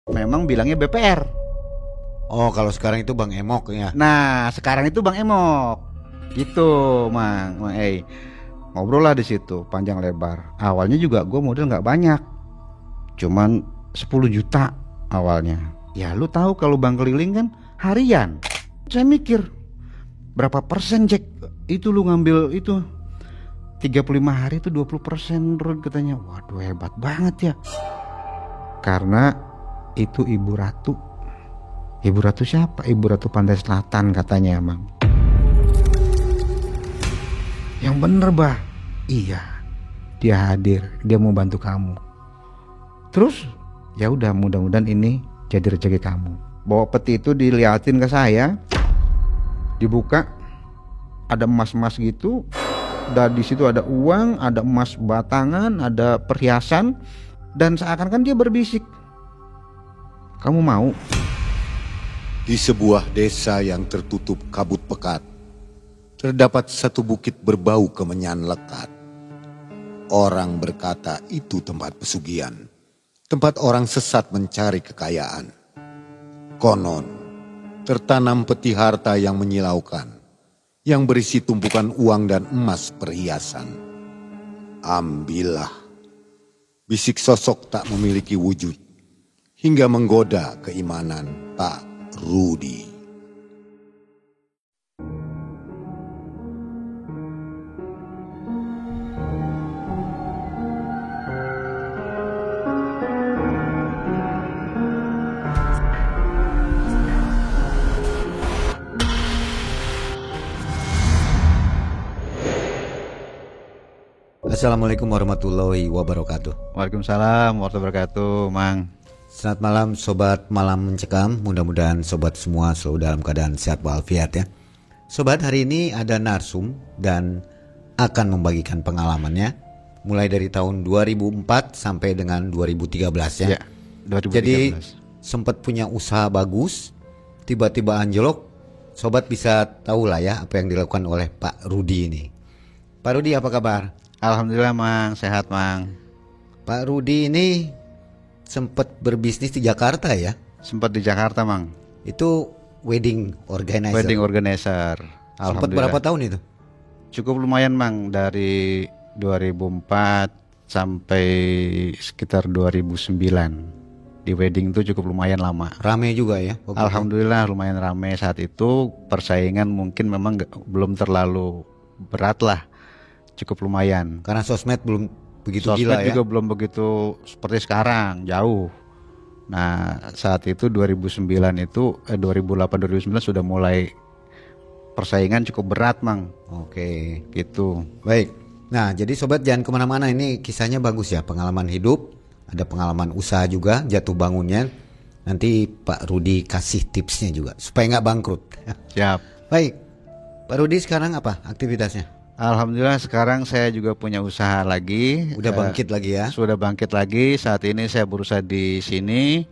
memang bilangnya BPR. Oh, kalau sekarang itu Bang Emok ya. Nah, sekarang itu Bang Emok. Gitu, Mang. Ngobrol lah di situ panjang lebar. Awalnya juga gue modal nggak banyak, cuman 10 juta awalnya. Ya lu tahu kalau bank keliling kan harian. Saya mikir berapa persen Jack itu lu ngambil itu 35 hari itu 20% Rod, katanya. Waduh, hebat banget ya. Karena itu Ibu Ratu. Ibu Ratu siapa? Ibu Ratu Pantai Selatan katanya, Mang. Yang bener, Bah. Iya. Dia hadir, dia mau bantu kamu. Terus ya udah, mudah-mudahan ini jadi rezeki kamu. Bawa peti itu diliatin ke saya. Dibuka, ada emas-emas gitu. Dan di situ ada uang, ada emas batangan, ada perhiasan, dan seakan-akan dia berbisik, "Kamu mau?" Di sebuah desa yang tertutup kabut pekat, terdapat satu bukit berbau kemenyan lekat. Orang berkata itu tempat pesugihan, tempat orang sesat mencari kekayaan. Konon, tertanam peti harta yang menyilaukan, yang berisi tumpukan uang dan emas perhiasan. Ambillah. Bisik sosok tak memiliki wujud, hingga menggoda keimanan Pak Rudi. Assalamualaikum warahmatullahi wabarakatuh. Waalaikumsalam warahmatullahi wabarakatuh, Mang. Selamat malam Sobat Malam Mencekam. Mudah-mudahan Sobat semua selalu dalam keadaan sehat walafiat ya. Sobat, hari ini ada narsum dan akan membagikan pengalamannya mulai dari tahun 2004 sampai dengan 2013 ya. 2013. Jadi sempat punya usaha bagus, tiba-tiba anjlok. Sobat bisa tahu lah ya apa yang dilakukan oleh Pak Rudi ini. Pak Rudi, apa kabar? Alhamdulillah, Mang, sehat, Mang. Pak Rudi ini sempat berbisnis di Jakarta ya? Sempat di Jakarta, Mang. Itu wedding organizer. Wedding organizer. Sempat berapa tahun itu? Cukup lumayan, Mang, dari 2004 sampai sekitar 2009. Di wedding itu cukup lumayan lama. Rame juga ya? Alhamdulillah lumayan rame saat itu. Persaingan mungkin memang belum terlalu berat lah. Cukup lumayan. Karena sosmed belum begitu Sosmed gila ya. juga belum begitu seperti sekarang, jauh. Nah, saat itu 2008 2009 sudah mulai persaingan cukup berat, Mang. Oke, gitu. Baik. Nah, jadi sobat jangan kemana-mana, ini kisahnya bagus ya, pengalaman hidup, ada pengalaman usaha juga, jatuh bangunnya. Nanti Pak Rudi kasih tipsnya juga supaya nggak bangkrut. Siap. Baik, Pak Rudi sekarang apa aktivitasnya? Alhamdulillah sekarang saya juga punya usaha lagi. Udah bangkit lagi ya? Sudah bangkit lagi. Saat ini saya berusaha di sini.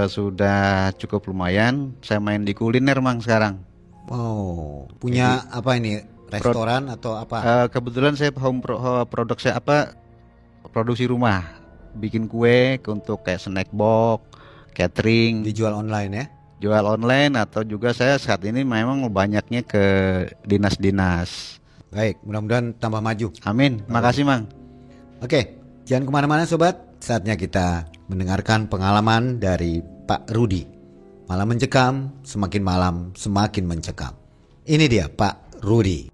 Sudah cukup lumayan. Saya main di kuliner, Mang, sekarang. Wow, punya jadi, apa ini? Restoran atau apa? Kebetulan saya produksi produksi rumah. Bikin kue untuk kayak snack box, catering. Dijual online ya? Jual online atau juga saya saat ini memang banyaknya ke dinas-dinas. Baik, mudah-mudahan tambah maju. Amin, makasih, Mang. Oke, jangan kemana-mana sobat. Saatnya kita mendengarkan pengalaman dari Pak Rudi. Malam mencekam, semakin malam semakin mencekam. Ini dia Pak Rudi.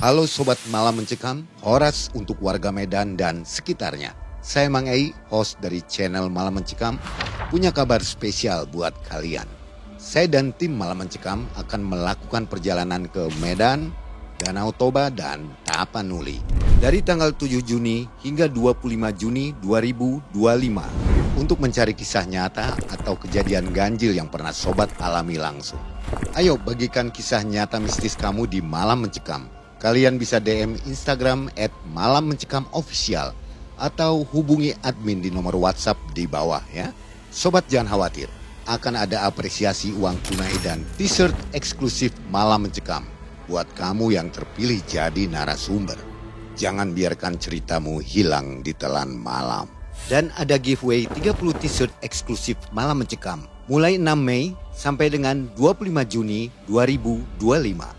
Halo Sobat Malam Mencekam, horas untuk warga Medan dan sekitarnya. Saya Mang Ei, host dari channel Malam Mencekam, punya kabar spesial buat kalian. Saya dan tim Malam Mencekam akan melakukan perjalanan ke Medan, Danau Toba, dan Tapanuli dari tanggal 7 Juni hingga 25 Juni 2025 untuk mencari kisah nyata atau kejadian ganjil yang pernah sobat alami langsung. Ayo bagikan kisah nyata mistis kamu di Malam Mencekam. Kalian bisa DM Instagram @malammencekam_official atau hubungi admin di nomor WhatsApp di bawah ya. Sobat jangan khawatir, akan ada apresiasi uang tunai dan t-shirt eksklusif Malam Mencekam buat kamu yang terpilih jadi narasumber. Jangan biarkan ceritamu hilang di telan malam. Dan ada giveaway 30 t-shirt eksklusif Malam Mencekam mulai 6 Mei sampai dengan 25 Juni 2025.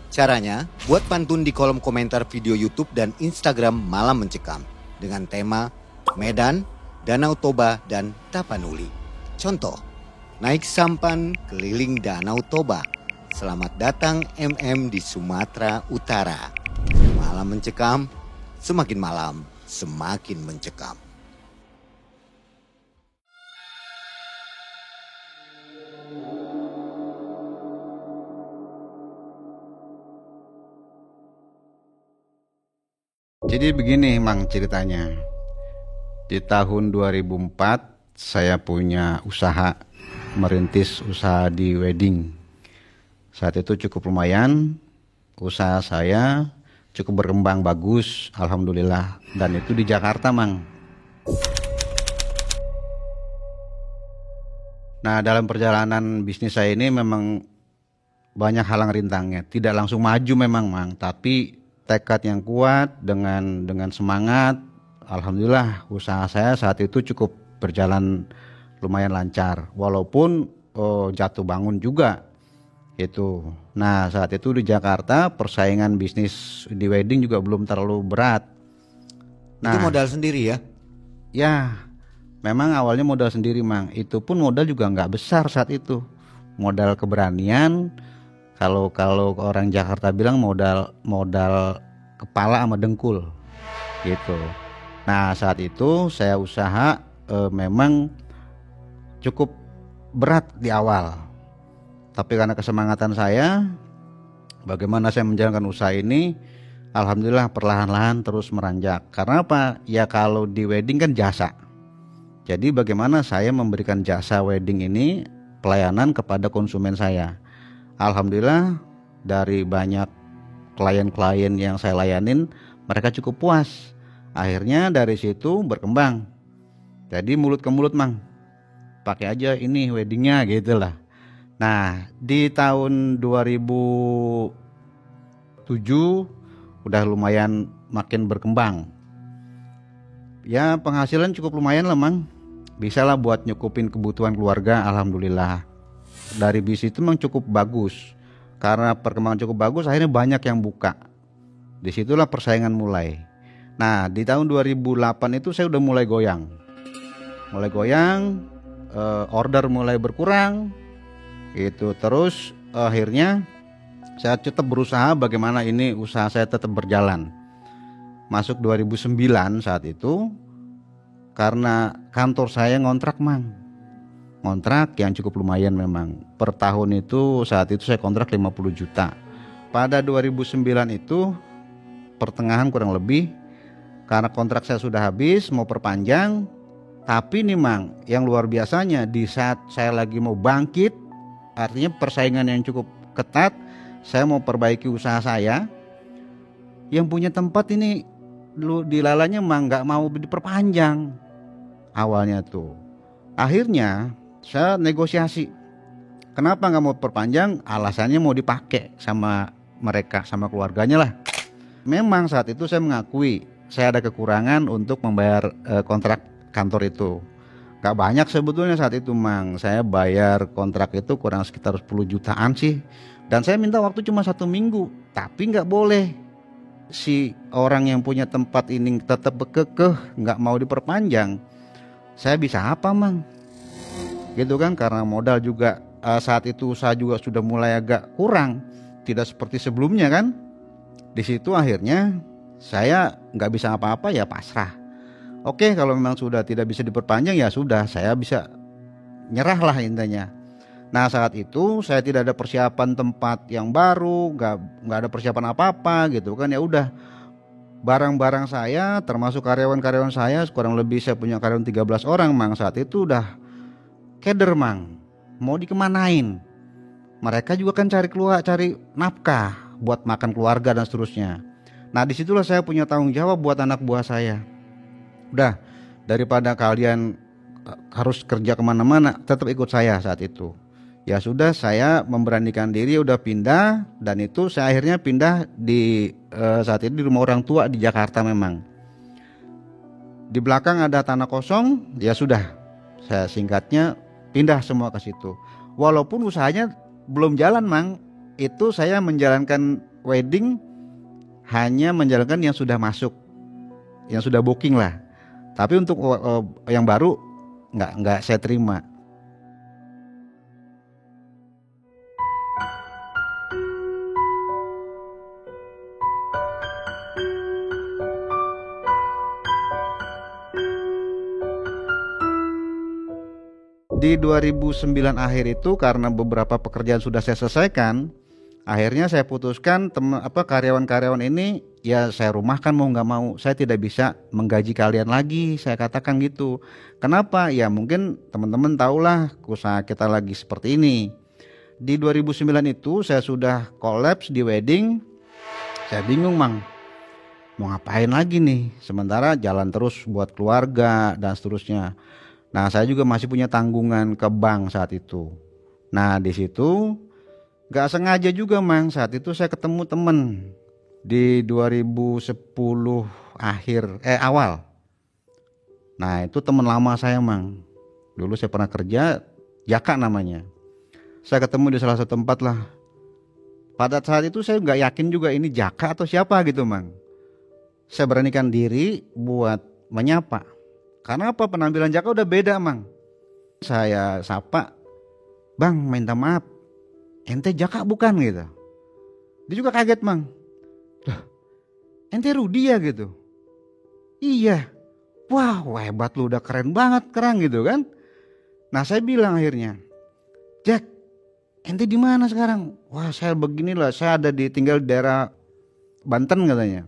Caranya, buat pantun di kolom komentar video YouTube dan Instagram Malam Mencekam dengan tema Medan, Danau Toba, dan Tapanuli. Contoh, naik sampan keliling Danau Toba. Selamat datang MM di Sumatera Utara. Malam Mencekam, semakin malam, semakin mencekam. Jadi begini Mang ceritanya. Di tahun 2004 saya punya usaha, merintis usaha di wedding. Saat itu cukup lumayan, usaha saya cukup berkembang bagus, alhamdulillah. Dan itu di Jakarta Mang. Nah dalam perjalanan bisnis saya ini memang banyak halang rintangnya. Tidak langsung maju memang Mang, tapi tekad yang kuat dengan semangat, alhamdulillah usaha saya saat itu cukup berjalan lumayan lancar, walaupun jatuh bangun juga itu. Nah saat itu di Jakarta persaingan bisnis di wedding juga belum terlalu berat. Itu modal sendiri ya? Ya memang awalnya modal sendiri Mang, itu pun modal juga nggak besar saat itu, modal keberanian. Kalau orang Jakarta bilang modal kepala sama dengkul gitu. Nah saat itu saya usaha memang cukup berat di awal, tapi karena kesemangatan saya, bagaimana saya menjalankan usaha ini, alhamdulillah perlahan-lahan terus meranjak. Karena apa? Ya kalau di wedding kan jasa. Jadi bagaimana saya memberikan jasa wedding ini pelayanan kepada konsumen saya. Alhamdulillah dari banyak klien-klien yang saya layanin, mereka cukup puas. Akhirnya dari situ berkembang. Jadi mulut ke mulut Mang, pakai aja ini weddingnya gitu lah. Nah di tahun 2007 udah lumayan makin berkembang. Ya penghasilan cukup lumayan lah Mang, bisa lah buat nyukupin kebutuhan keluarga, alhamdulillah. Dari bisnis itu memang cukup bagus, karena perkembangan cukup bagus akhirnya banyak yang buka. Disitulah persaingan mulai. Nah di tahun 2008 itu saya udah mulai goyang, order mulai berkurang gitu. Terus akhirnya saya tetap berusaha bagaimana ini usaha saya tetap berjalan. Masuk 2009 saat itu, karena kantor saya ngontrak Mang, kontrak yang cukup lumayan memang. Per tahun itu saat itu saya kontrak 50 juta. Pada 2009 itu pertengahan kurang lebih, karena kontrak saya sudah habis mau perpanjang. Tapi nih Mang, yang luar biasanya di saat saya lagi mau bangkit, artinya persaingan yang cukup ketat, saya mau perbaiki usaha saya, yang punya tempat ini dilalanya Mang nggak mau diperpanjang awalnya tuh. Akhirnya saya negosiasi, kenapa nggak mau perpanjang? Alasannya mau dipakai sama mereka, sama keluarganya lah. Memang saat itu saya mengakui saya ada kekurangan untuk membayar kontrak kantor itu. Gak banyak sebetulnya saat itu Mang, saya bayar kontrak itu kurang sekitar 10 jutaan sih. Dan saya minta waktu cuma 1 minggu, tapi nggak boleh. Si orang yang punya tempat ini tetap kekeh nggak mau diperpanjang. Saya bisa apa Mang? Gitu kan, karena modal juga saat itu usaha juga sudah mulai agak kurang, tidak seperti sebelumnya kan. Di situ akhirnya saya nggak bisa apa-apa, ya pasrah. Oke, kalau memang sudah tidak bisa diperpanjang ya sudah, saya bisa nyerah lah intinya. Nah saat itu saya tidak ada persiapan tempat yang baru, nggak ada persiapan apa-apa gitu kan. Ya udah, barang-barang saya termasuk karyawan-karyawan saya, kurang lebih saya punya karyawan 13 orang Mang, saat itu udah keder Mang, mau dikemanain. Mereka juga kan cari nafkah buat makan keluarga dan seterusnya. Nah disitulah saya punya tanggung jawab buat anak buah saya. Udah, daripada kalian harus kerja kemana-mana, tetap ikut saya saat itu. Ya sudah, saya memberanikan diri, udah pindah. Dan itu saya akhirnya pindah di saat itu di rumah orang tua di Jakarta memang. Di belakang ada tanah kosong, ya sudah. Saya singkatnya pindah semua ke situ. Walaupun usahanya belum jalan, Mang. Itu saya menjalankan wedding hanya menjalankan yang sudah masuk, yang sudah booking lah. Tapi untuk yang baru nggak saya terima. Di 2009 akhir itu karena beberapa pekerjaan sudah saya selesaikan, akhirnya saya putuskan karyawan-karyawan ini ya saya rumahkan mau nggak mau. Saya tidak bisa menggaji kalian lagi, saya katakan gitu. Kenapa? Ya mungkin teman-teman tahulah usaha kita lagi seperti ini. Di 2009 itu saya sudah collapse di wedding. Saya bingung, Mang, mau ngapain lagi nih? Sementara jalan terus buat keluarga dan seterusnya. Nah, saya juga masih punya tanggungan ke bank saat itu. Nah, di situ gak sengaja juga, Mang, saat itu saya ketemu temen di 2010 awal. Nah, itu teman lama saya, Mang. Dulu saya pernah kerja, Jaka namanya. Saya ketemu di salah satu tempat lah. Pada saat itu saya gak yakin juga ini Jaka atau siapa gitu, Mang. Saya beranikan diri buat menyapa. Karena apa? Penampilan Jaka udah beda, Mang. Saya sapa, "Bang, minta maaf, ente Jaka bukan?" gitu. Dia juga kaget, Mang. "Loh, ente Rudi ya?" gitu. "Iya." "Wah, hebat lu, udah keren banget, keren," gitu kan. Nah, saya bilang akhirnya, "Jack, ente di mana sekarang?" "Wah, saya beginilah, saya tinggal di daerah Banten," katanya.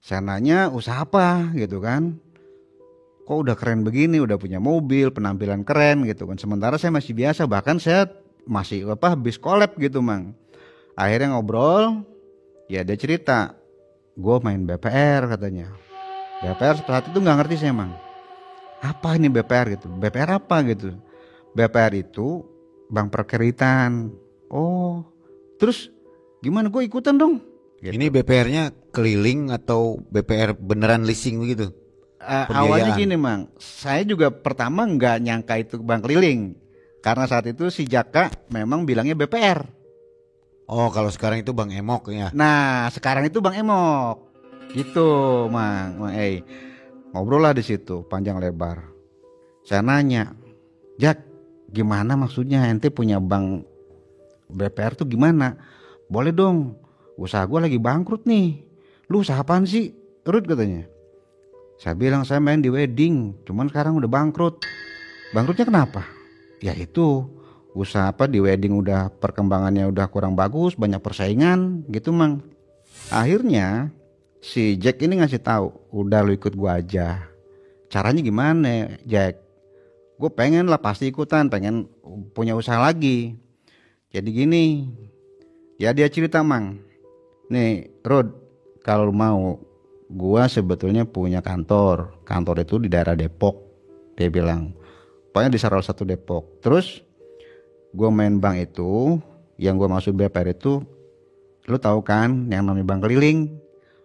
Saya nanya, "Usaha apa?" gitu kan. "Kok udah keren begini, udah punya mobil, penampilan keren," gitu kan. Sementara saya masih biasa, bahkan saya masih habis collab gitu, Mang. Akhirnya ngobrol, ya dia cerita, "Gue main BPR," katanya. BPR saat itu nggak ngerti saya, Mang. Apa ini BPR gitu? BPR apa gitu? BPR itu bank perkreditan. Oh, terus gimana? Gue ikutan dong. Gitu. Ini BPR-nya keliling atau BPR beneran leasing begitu? Awalnya gini, Mang, saya juga pertama nggak nyangka itu bank keliling karena saat itu si Jaka memang bilangnya BPR. Oh, kalau sekarang itu Bang Emok ya. Nah, sekarang itu Bang Emok, gitu, Mang. Ngobrol lah di situ panjang lebar. Saya nanya, "Jak, gimana maksudnya ente punya bank BPR tuh gimana? Boleh dong, usaha gue lagi bangkrut nih." "Lu usaha apaan sih, Rud?" katanya. Saya bilang, "Saya main di wedding, cuman sekarang udah bangkrut." "Bangkrutnya kenapa?" "Ya itu, usaha di wedding udah perkembangannya udah kurang bagus, banyak persaingan gitu, Mang." Akhirnya si Jack ini ngasih tahu, "Udah lu ikut gua aja." "Caranya gimana, Jack?" "Gue pengen lah, pasti ikutan, pengen punya usaha lagi." Jadi gini, ya dia cerita, Mang. "Nih, Rod, kalau lu mau, gua sebetulnya punya kantor itu di daerah Depok," dia bilang. Pokoknya di salah satu Depok. Terus gua main bank itu, yang gua maksud BPR itu, lu tahu kan yang namanya bank keliling?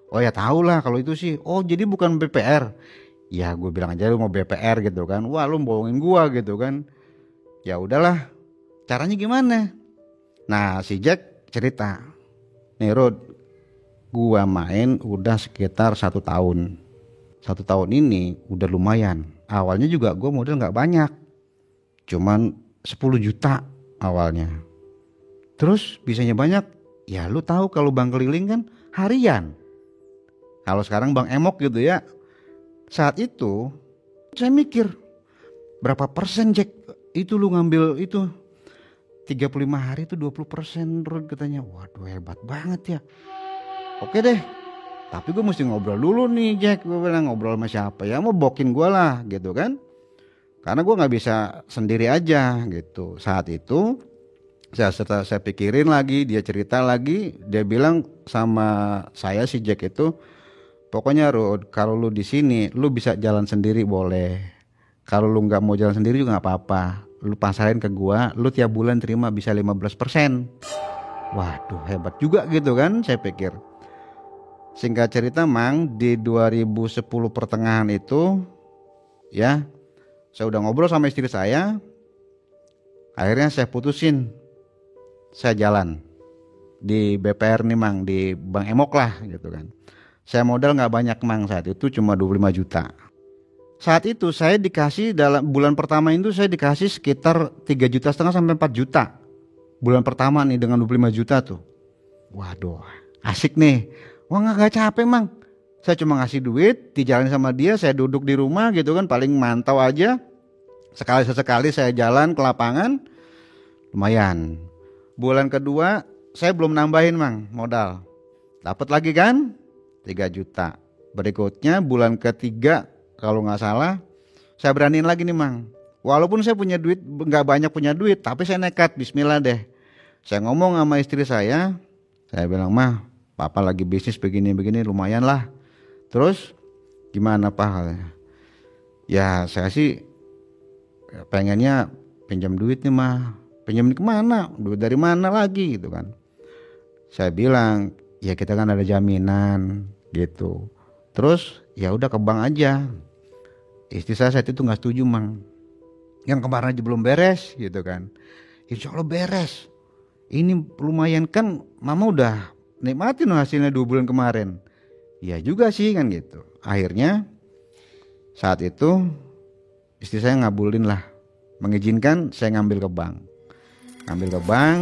"Oh ya tahu lah kalau itu sih." "Oh, jadi bukan BPR?" Ya gue bilang aja lu mau BPR gitu kan. Wah, lu bohongin gua gitu kan. Ya udahlah, caranya gimana? Nah, si Jack cerita, "Nih Rod, gua main udah sekitar 1 tahun. 1 tahun ini udah lumayan. Awalnya juga gua modal gak banyak, cuman 10 juta awalnya. Terus bisanya banyak. Ya lu tahu kalau bank keliling kan harian. Kalau sekarang Bang Emok gitu ya. Saat itu saya mikir, berapa persen, Jack, itu lu ngambil itu 35 hari itu 20% Rod," katanya. Waduh, hebat banget ya. Oke deh, tapi gue mesti ngobrol dulu nih, Jack. Gue bilang, "Ngobrol sama siapa? Ya mau bokin gue lah," gitu kan. Karena gue gak bisa sendiri aja gitu. Saat itu saya pikirin lagi, dia cerita lagi. Dia bilang sama saya, si Jack itu, "Pokoknya Rod, kalau lu di sini lu bisa jalan sendiri boleh. Kalau lu nggak mau jalan sendiri juga nggak apa-apa. Lu pasarin ke gua, lu tiap bulan terima bisa 15%. Waduh, hebat juga gitu kan, saya pikir. Singkat cerita, Mang, di 2010 pertengahan itu ya. Saya udah ngobrol sama istri saya. Akhirnya saya putusin, saya jalan di BPR nih Mang, di Bank Emok lah gitu kan. Saya modal nggak banyak Mang, saat itu cuma 25 juta. Saat itu saya dikasih, dalam bulan pertama itu saya dikasih sekitar 3,5 juta sampai 4 juta. Bulan pertama nih dengan 25 juta tuh. Waduh, asik nih. Wah nggak capek Mang. Saya cuma ngasih duit, dijalanin sama dia, saya duduk di rumah gitu kan, paling mantau aja. Sekali saya jalan ke lapangan, lumayan. Bulan kedua saya belum nambahin Mang modal. Dapat lagi kan 3 juta. Berikutnya bulan ketiga kalau nggak salah saya beraniin lagi nih Mang. Walaupun saya punya duit, nggak banyak punya duit, tapi saya nekat, bismillah deh. Saya ngomong sama istri saya bilang, Mah papa lagi bisnis begini-begini lumayan lah. Terus gimana Pak? Ya saya sih pengennya pinjam duit nih Mah. Pinjam kemana? Duit dari mana lagi gitu kan. Saya bilang ya kita kan ada jaminan gitu. Terus ya udah ke bank aja. Istri saya saat itu nggak setuju Mang. Yang kemarin aja belum beres gitu kan. Insya Allah beres. Ini lumayan kan, mama udah nikmatin hasilnya 2 bulan kemarin. Ya juga sih kan gitu. Akhirnya saat itu istri saya ngabulin lah, mengizinkan saya ngambil ke bank. Ngambil ke bank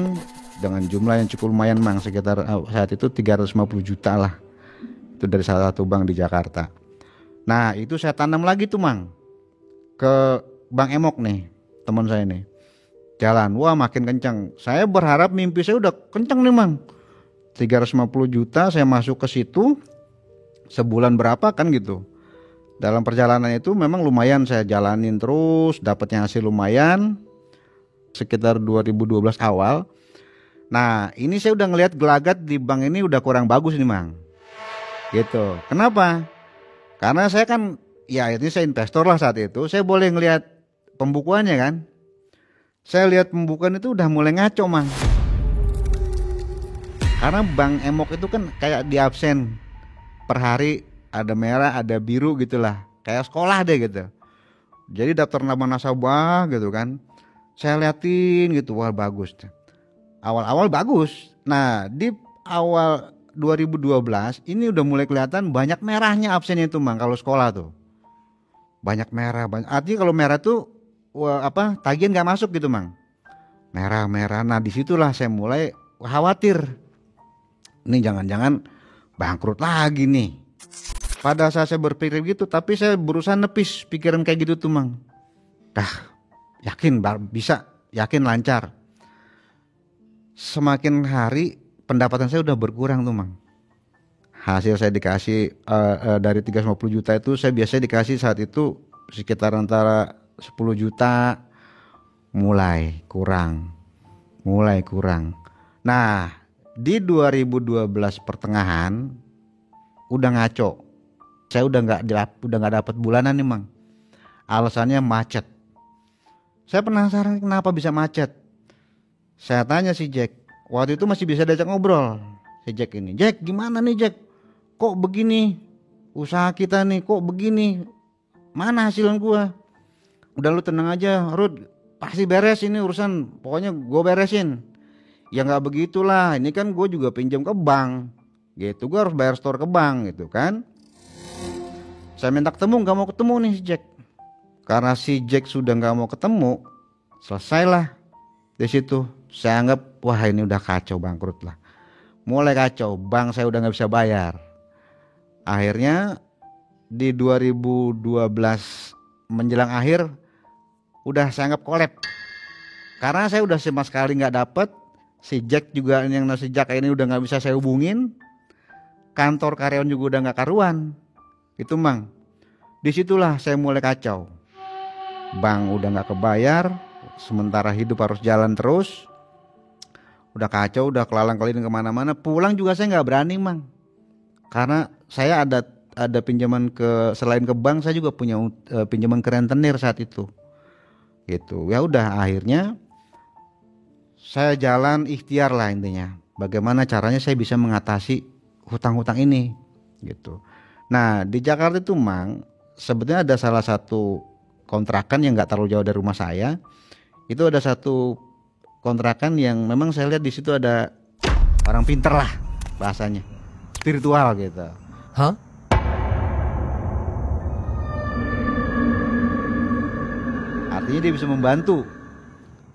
dengan jumlah yang cukup lumayan Mang, sekitar saat itu 350 juta lah. Itu dari salah satu bank di Jakarta. Nah itu saya tanam lagi tuh Mang, ke Bank Emok nih, teman saya nih. Jalan, wah makin kencang. Saya berharap mimpi saya udah kencang nih Mang. 350 juta saya masuk ke situ, sebulan berapa kan gitu. Dalam perjalanan itu memang lumayan saya jalanin terus, dapatnya hasil lumayan. Sekitar 2012 awal. Nah ini saya udah ngelihat gelagat di bank ini udah kurang bagus nih Mang. Gitu. Kenapa? Karena saya kan, ya ini saya investor lah saat itu. Saya boleh ngelihat pembukuannya kan. Saya lihat pembukuan itu udah mulai ngaco Mang. Karena Bank Emok itu kan kayak di absen per hari, ada merah ada biru gitulah, kayak sekolah deh gitu. Jadi daftar nama nasabah gitu kan, saya liatin gitu, wah bagus. Awal-awal bagus. Nah di awal 2012 ini udah mulai kelihatan banyak merahnya absennya itu Mang. Kalau sekolah tuh banyak merah, artinya kalau merah tuh tagihan nggak masuk gitu Mang. Merah. Nah disitulah saya mulai khawatir. Ini jangan-jangan bangkrut lagi nih. Pada saat saya berpikir gitu, tapi saya berusaha nepis pikiran kayak gitu tuh Mang. Yakin bisa, yakin lancar. Semakin hari pendapatan saya udah berkurang tuh Mang. Hasil saya dikasih dari 350 juta itu saya biasanya dikasih saat itu sekitar antara 10 juta, mulai kurang. Nah di 2012 pertengahan udah ngaco. Saya udah nggak dapat bulanan nih Mang. Alasannya macet. Saya penasaran kenapa bisa macet. Saya tanya si Jack. Waktu itu masih bisa diajak ngobrol. Si Jack ini, Jack gimana nih Jack? Kok begini? Usaha kita nih kok begini? Mana hasilan gua? Udah lu tenang aja Rud, pasti beres ini urusan, pokoknya gue beresin. Ya nggak begitulah, ini kan gue juga pinjam ke bank gitu, gue harus bayar store ke bank gitu kan. Saya minta ketemu, nggak mau ketemu nih si Jack. Karena si Jack sudah nggak mau ketemu, selesailah di situ. Saya anggap wah ini udah kacau, bangkrut lah. Mulai kacau, bank saya udah nggak bisa bayar. Akhirnya di 2012 menjelang akhir udah saya anggap kolab. Karena saya udah sama sekali nggak dapet. Si Jack juga, yang si Jack ini udah nggak bisa saya hubungin. Kantor karyawan juga udah nggak karuan. Itu Mang. Disitulah saya mulai kacau. Bank udah nggak kebayar. Sementara hidup harus jalan terus. Udah kacau, udah kelalang-keliling kemana-mana. Pulang juga saya nggak berani Mang. Karena saya ada pinjaman selain ke bank, saya juga punya pinjaman ke rentenir saat itu. Gitu. Ya udah akhirnya saya jalan ikhtiar lah intinya. Bagaimana caranya saya bisa mengatasi hutang-hutang ini gitu. Nah, di Jakarta itu Mang, sebetulnya ada salah satu kontrakan yang nggak terlalu jauh dari rumah saya. Itu ada satu kontrakan yang memang saya lihat di situ ada orang pinter lah bahasanya, spiritual gitu. Hah? Artinya dia bisa membantu.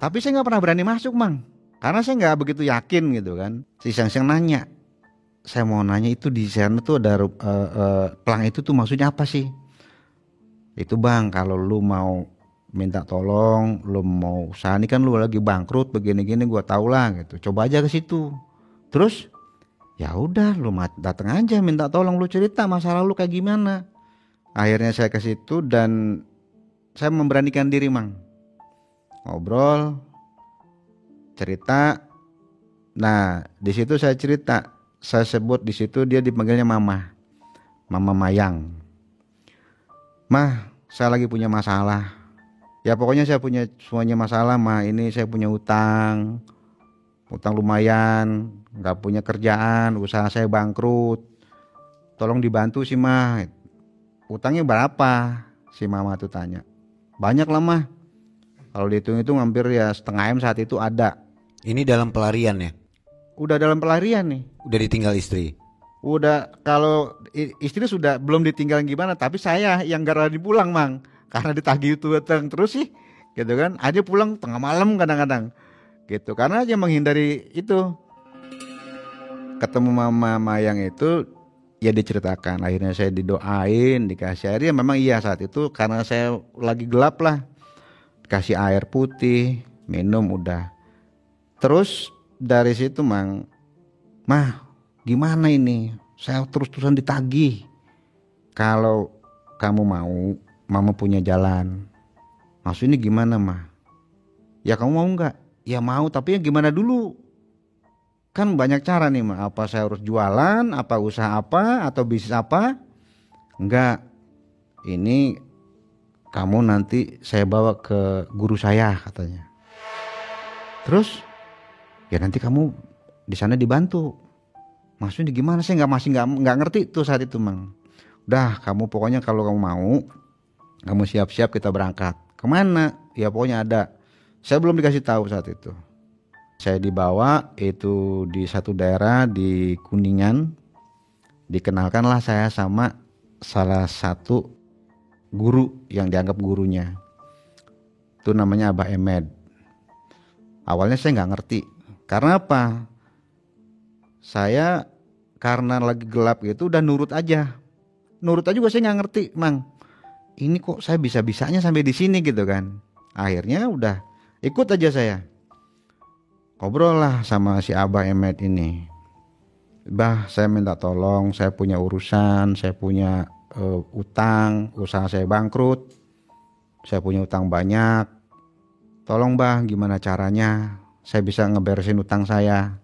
Tapi saya nggak pernah berani masuk, Mang, karena saya nggak begitu yakin gitu kan. Si Siang nanya, saya mau nanya itu di sana tuh ada pelang itu tuh maksudnya apa sih? Itu Bang, kalau lu mau minta tolong, lu mau usaha, ini kan lu lagi bangkrut begini-gini, gua tau lah gitu. Coba aja ke situ. Terus ya udah, lu datang aja minta tolong, lu cerita masalah lu kayak gimana. Akhirnya saya ke situ dan saya memberanikan diri, Mang. Ngobrol, cerita. Nah, di situ saya cerita, saya sebut di situ dia dipanggilnya Mama Mayang. Mah, saya lagi punya masalah. Ya pokoknya saya punya semuanya masalah, Mah. Ini saya punya utang lumayan, nggak punya kerjaan, usaha saya bangkrut. Tolong dibantu sih, Mah. Utangnya berapa? Si Mama tuh tanya. Banyak lah, Mah. Kalau dihitung-hitung hampir ya setengah M saat itu ada. Ini dalam pelarian ya? Udah dalam pelarian nih. Udah ditinggal istri? Udah, kalau istri sudah belum ditinggal gimana, tapi saya yang gak rela pulang, Mang. Karena ditagih itu terus sih, gitu kan. Aja pulang tengah malam kadang-kadang, gitu. Karena aja menghindari itu. Ketemu Mama Mayang itu, ya diceritakan. Akhirnya saya didoain, dikasih air. Ya memang iya saat itu karena saya lagi gelap lah. Kasih air putih, minum udah. Terus dari situ, Mang, Mah, gimana ini? Saya terus-terusan ditagih. Kalau kamu mau, Mama punya jalan. Maksudnya gimana, Mah? Ya kamu mau nggak? Ya mau, tapi ya gimana dulu? Kan banyak cara nih, Mah. Apa saya harus jualan, apa usaha apa, atau bisnis apa? Enggak. Ini kamu nanti saya bawa ke guru saya, katanya. Terus ya nanti kamu di sana dibantu. Maksudnya gimana? Saya masih nggak ngerti tuh saat itu, Mang. Udah, kamu pokoknya kalau kamu mau, kamu siap-siap kita berangkat. Kemana? Ya pokoknya ada. Saya belum dikasih tahu saat itu. Saya dibawa itu di satu daerah di Kuningan. Dikenalkanlah saya sama salah satu guru yang dianggap gurunya. Itu namanya Abah Emed. Awalnya saya nggak ngerti. Karena apa? Saya karena lagi gelap gitu udah nurut aja. Nurut aja juga saya nggak ngerti, Mang. Ini kok saya bisa-bisanya sampai di sini gitu kan. Akhirnya udah ikut aja saya. Ngobrol lah sama si Abah Emed ini. Bah, saya minta tolong, saya punya urusan, saya punya utang, usaha saya bangkrut, saya punya utang banyak. Tolong, Bah, gimana caranya saya bisa ngeberesin utang saya?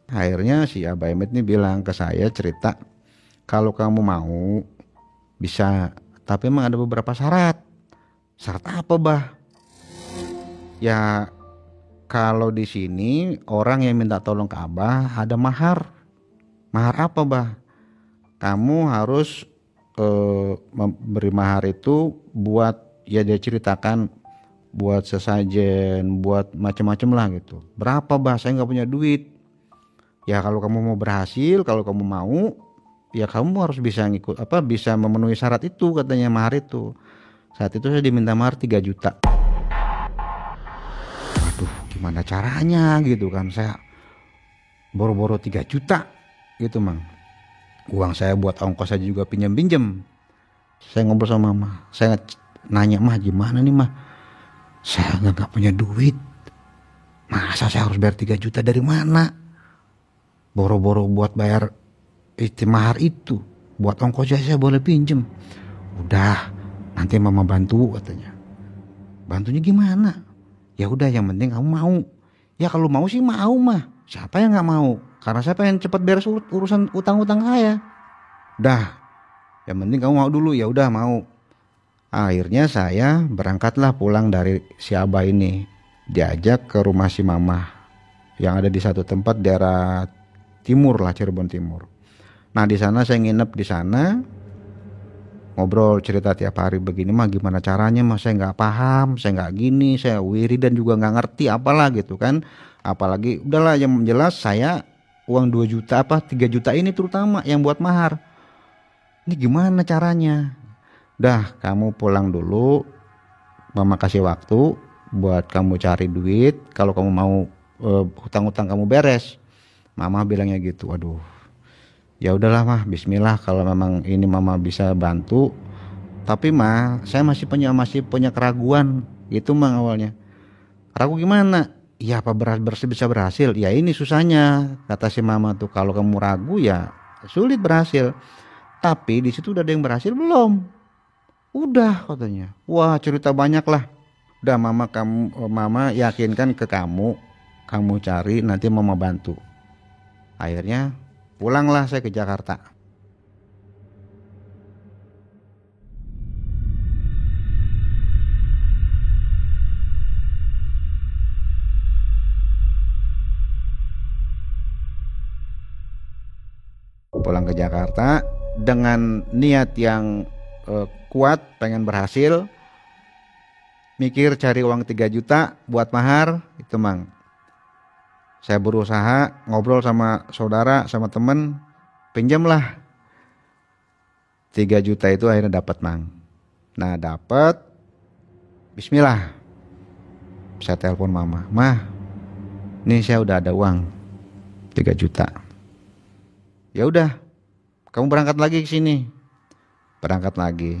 Akhirnya si Abah Emed ini bilang ke saya, cerita, kalau kamu mau bisa, tapi emang ada beberapa syarat. Syarat apa, Bah? Ya kalau di sini orang yang minta tolong ke Abah ada mahar. Mahar apa, Bah? Kamu harus memberi mahar itu buat, ya dia ceritakan, buat sesajen, buat macam-macam lah gitu. Berapa, Bah? Saya nggak punya duit. Ya kalau kamu mau berhasil, kalau kamu mau, ya kamu harus bisa ngikut bisa memenuhi syarat itu, katanya mahar itu. Saat itu saya diminta mahar 3 juta. Waduh, gimana caranya gitu kan, saya boro-boro 3 juta gitu, Mang. Uang saya buat ongkos saja juga pinjam-pinjam. Saya ngobrol sama Mama, saya nanya, Mah gimana nih, Mah? Saya nggak punya duit. Masa saya harus bayar 3 juta dari mana? Boro-boro buat bayar mahar itu, buat ongkos saya boleh pinjam. Udah, nanti Mama bantu, katanya. Bantunya gimana? Ya udah, yang penting kamu mau. Ya kalau mau sih mau, Mah. Siapa yang nggak mau? Karena saya pengen cepat beres urusan utang-utang saya. Dah, yang penting kamu mau dulu. Ya udah, mau. Akhirnya saya berangkatlah pulang dari si Abah ini, diajak ke rumah si Mama yang ada di satu tempat daerah timur lah, Cirebon Timur. Nah di sana saya nginep di sana. ngobrol cerita tiap hari begini mah gimana caranya mah saya nggak paham, saya nggak gini, saya wiridan juga nggak ngerti apalah gitu kan. Apalagi udahlah yang jelas saya uang 2 juta apa 3 juta ini terutama yang buat mahar. Ini gimana caranya? Dah kamu pulang dulu, mama kasih waktu buat kamu cari duit. Kalau kamu mau hutang-hutang kamu beres. Mama bilangnya gitu. Waduh. Ya udahlah mah, bismillah kalau memang ini mama bisa bantu. Tapi mah saya masih punya keraguan. Itu mah awalnya. Ragu gimana? Ya apa bisa berhasil? Ya ini susahnya kata si mama tuh. Kalau kamu ragu ya sulit berhasil. Tapi di situ udah ada yang berhasil belum? Udah katanya. Wah cerita banyak lah. Udah mama yakinkan ke kamu cari nanti mama bantu. Akhirnya pulanglah saya ke Jakarta. Pulang ke Jakarta dengan niat yang kuat, pengen berhasil, mikir cari uang 3 juta buat mahar, itu mang. Saya berusaha ngobrol sama saudara, sama temen, pinjamlah 3 juta itu akhirnya dapat mang. Nah dapat, bismillah, saya telepon mama, mah, nih saya udah ada uang 3 juta. Ya udah, kamu berangkat lagi ke sini. Berangkat lagi.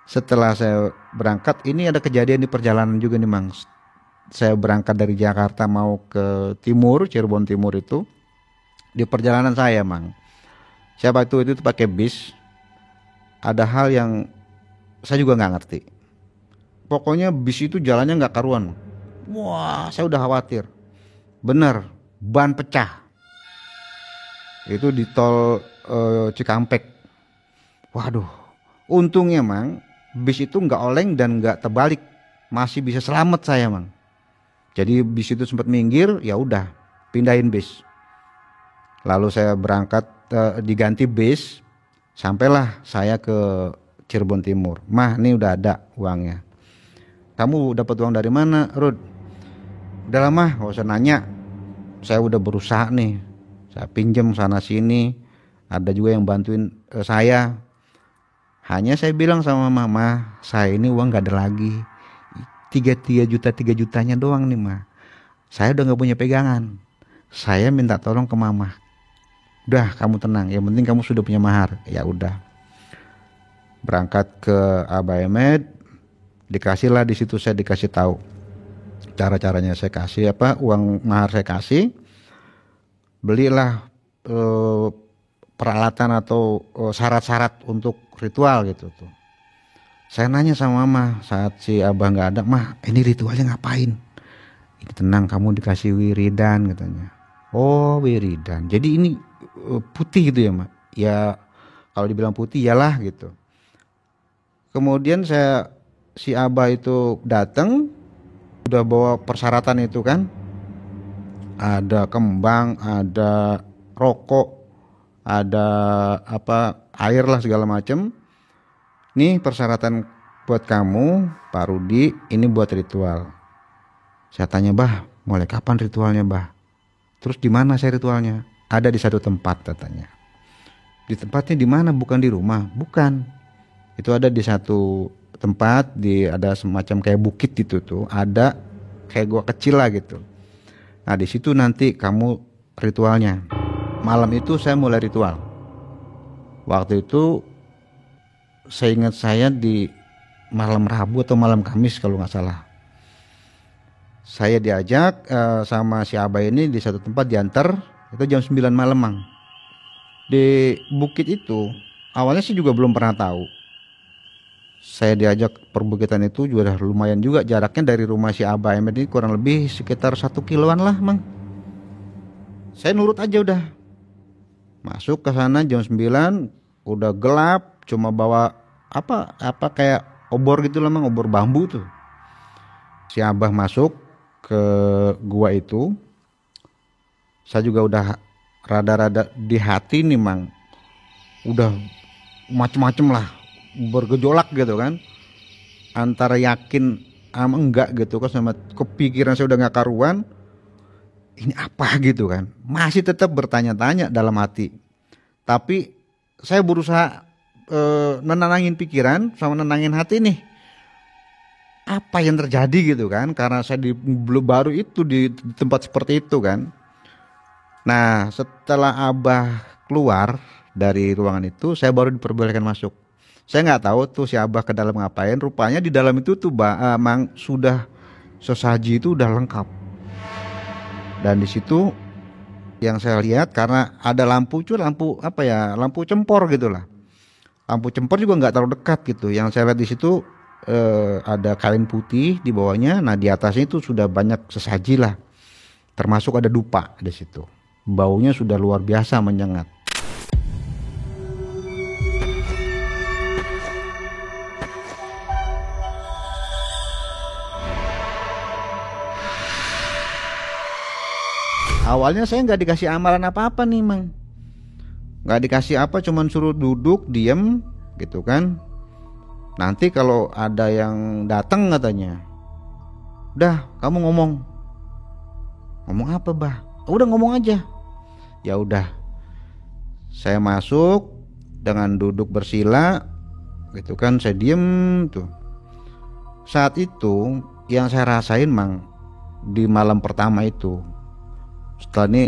Setelah saya berangkat, ini ada kejadian di perjalanan juga nih mang. Saya berangkat dari Jakarta mau ke timur, Cirebon Timur itu. Di perjalanan saya mang, siapa itu pakai bis. Ada hal yang saya juga nggak ngerti. Pokoknya bis itu jalannya nggak karuan. Wah, saya udah khawatir. Bener, ban pecah. Itu di tol Cikampek. Waduh, untungnya mang bis itu nggak oleng dan nggak terbalik, masih bisa selamat saya mang. Jadi bis itu sempat minggir, ya udah pindahin bis. Lalu saya berangkat diganti bis, sampailah saya ke Cirebon Timur. Mah, ini udah ada uangnya. Kamu dapat uang dari mana, Rud? Udah lama, gak usah nanya. Saya udah berusaha nih. Saya pinjam sana sini, ada juga yang bantuin saya. Hanya saya bilang sama mama, saya ini uang gak ada lagi. 3 jutanya doang nih mah. Saya udah gak punya pegangan. Saya minta tolong ke mama. Udah kamu tenang, yang penting kamu sudah punya mahar. Ya udah. Berangkat ke Abah Emed, dikasihlah di situ saya dikasih tahu cara-caranya. Saya kasih uang mahar saya kasih. Belilah peralatan atau syarat-syarat untuk ritual gitu tuh. Saya nanya sama mama saat si abah nggak ada, mah ini ritualnya ngapain? Ini tenang, kamu dikasih wiridan katanya. Oh wiridan, jadi ini putih gitu ya mak? Ya kalau dibilang putih iyalah gitu. Kemudian si abah itu datang, udah bawa persyaratan itu kan. Ada kembang, ada rokok, ada air lah segala macam. Nih persyaratan buat kamu, Pak Rudi, ini buat ritual. Saya tanya, bah, mulai kapan ritualnya, bah? Terus di mana saya ritualnya? Ada di satu tempat katanya. Di tempatnya di mana? Bukan di rumah, bukan. Itu ada di satu tempat, ada semacam kayak bukit gitu tuh, ada kayak gua kecil lah gitu. Nah di situ nanti kamu ritualnya. Malam itu saya mulai ritual. Waktu itu saya ingat saya di malam Rabu atau malam Kamis kalau nggak salah. Saya diajak sama si Abah ini di satu tempat diantar. Itu jam 9 malam mang. Di bukit itu awalnya sih juga belum pernah tahu. Saya diajak perbukitan itu juga udah lumayan juga, jaraknya dari rumah si Abah Emed ini kurang lebih sekitar 1 kiloan lah mang. Saya nurut aja udah. Masuk ke sana jam 9, udah gelap, cuma bawa apa kayak obor gitu lah mang, obor bambu tuh. Si Abah masuk ke gua itu. Saya juga udah rada-rada di hati nih mang. Udah macem-macem lah. bergejolak gitu kan, antara yakin sama enggak gitu kan, sama kepikiran saya udah nggak karuan, ini apa gitu kan, masih tetap bertanya-tanya dalam hati. Tapi saya berusaha nenangin pikiran sama nenangin hati nih, apa yang terjadi gitu kan, karena saya baru itu di tempat seperti itu kan. Nah setelah Abah keluar dari ruangan itu, saya baru diperbolehkan masuk. Saya nggak tahu tuh si Abah ke dalam ngapain. Rupanya di dalam itu tuh mang sudah sesaji itu udah lengkap. Dan di situ yang saya lihat, karena ada lampu apa ya, lampu cempor gitulah. Lampu cempor juga nggak terlalu dekat gitu. Yang saya lihat di situ ada kain putih di bawahnya. Nah di atasnya itu sudah banyak sesaji lah. Termasuk ada dupa di situ. Baunya sudah luar biasa menyengat. Awalnya saya nggak dikasih amalan apa-apa nih Mang, nggak dikasih apa, cuman suruh duduk diem gitu kan. Nanti kalau ada yang datang katanya, udah kamu ngomong apa Bah? Udah ngomong aja. Ya udah, saya masuk dengan duduk bersila gitu kan, saya diem tuh. Saat itu yang saya rasain Mang, di malam pertama itu, setelah ini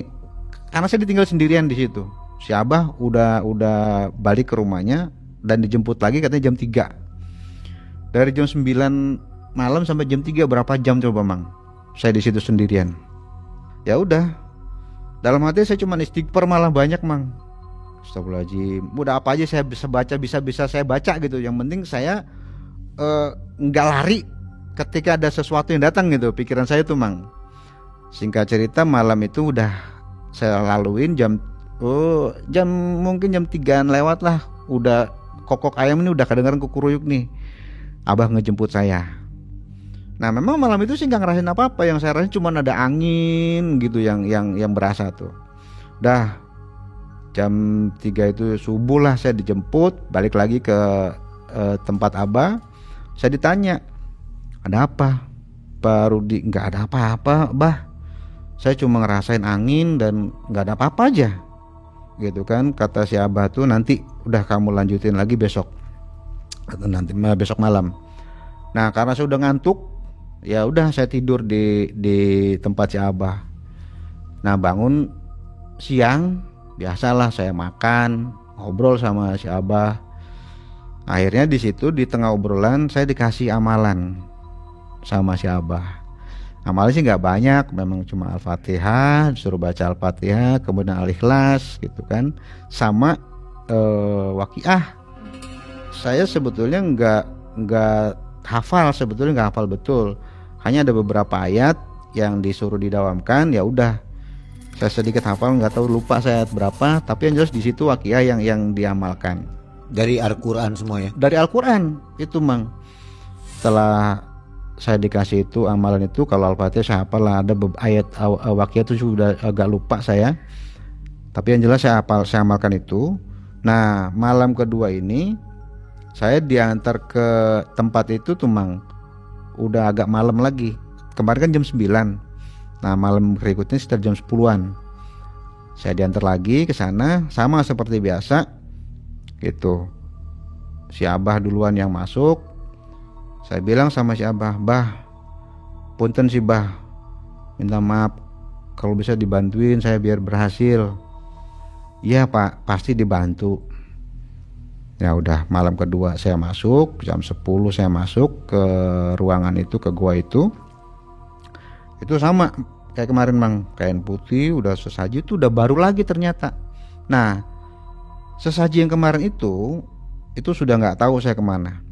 karena saya ditinggal sendirian di situ. Si Abah udah balik ke rumahnya dan dijemput lagi katanya jam 3. Dari jam 9 malam sampai jam 3 berapa jam coba Mang? Saya di situ sendirian. Ya udah. Dalam hati saya cuma istighfar malah banyak Mang. Astagfirullahaladzim. Udah apa aja saya bisa baca, bisa saya baca gitu. Yang penting saya nggak lari ketika ada sesuatu yang datang gitu. Pikiran saya tuh Mang. Singkat cerita malam itu udah saya laluin jam mungkin jam 3-an lewat lah. Udah kokok ayam ini udah kedengeran kukuruyuk nih. Abah ngejemput saya. Nah memang malam itu sih gak ngerasain apa-apa. Yang saya rasain cuma ada angin gitu yang berasa tuh. Dah jam 3 itu subuh lah saya dijemput. Balik lagi ke tempat Abah. Saya ditanya, ada apa Pak Rudi? Gak ada apa-apa Bah, saya cuma ngerasain angin dan gak ada apa-apa aja gitu kan. Kata si Abah tuh, nanti udah kamu lanjutin lagi besok, atau nanti besok malam. Nah karena saya udah ngantuk, ya udah saya tidur di tempat si Abah. Nah bangun siang, biasalah saya makan, ngobrol sama si Abah. Akhirnya di situ di tengah obrolan saya dikasih amalan sama si Abah. Amalnya sih nggak banyak, memang cuma Al-Fatihah, disuruh baca Al-Fatihah, kemudian Al-Ikhlas gitu kan, sama Waqiah. Saya sebetulnya nggak hafal, nggak hafal betul. Hanya ada beberapa ayat yang disuruh didawamkan, ya udah saya sedikit hafal, nggak tahu, lupa saya ayat berapa. Tapi yang jelas di situ Waqiah yang diamalkan. Dari Al-Quran semua ya? Dari Al-Quran itu Mang. Setelah saya dikasih itu amalan itu, kalau Al-Fatihah saya hafal lah, ada ayat Waqiah itu sudah agak lupa saya. Tapi yang jelas saya amalkan itu. Nah malam kedua ini saya diantar ke tempat itu tuh Mang, udah agak malam lagi. Kemarin kan jam 9. Nah malam berikutnya sekitar jam 10-an saya diantar lagi ke sana, sama seperti biasa gitu. Si Abah duluan yang masuk. Saya bilang sama si Abah, Bah, punten sih Bah, minta maaf, kalau bisa dibantuin saya biar berhasil. Iya Pak, pasti dibantu. Ya udah, malam kedua saya masuk, jam 10 saya masuk ke ruangan itu, ke gua itu. Itu sama kayak kemarin Mang, kain putih, udah sesaji itu udah baru lagi ternyata. Nah sesaji yang kemarin itu sudah nggak tahu saya kemana.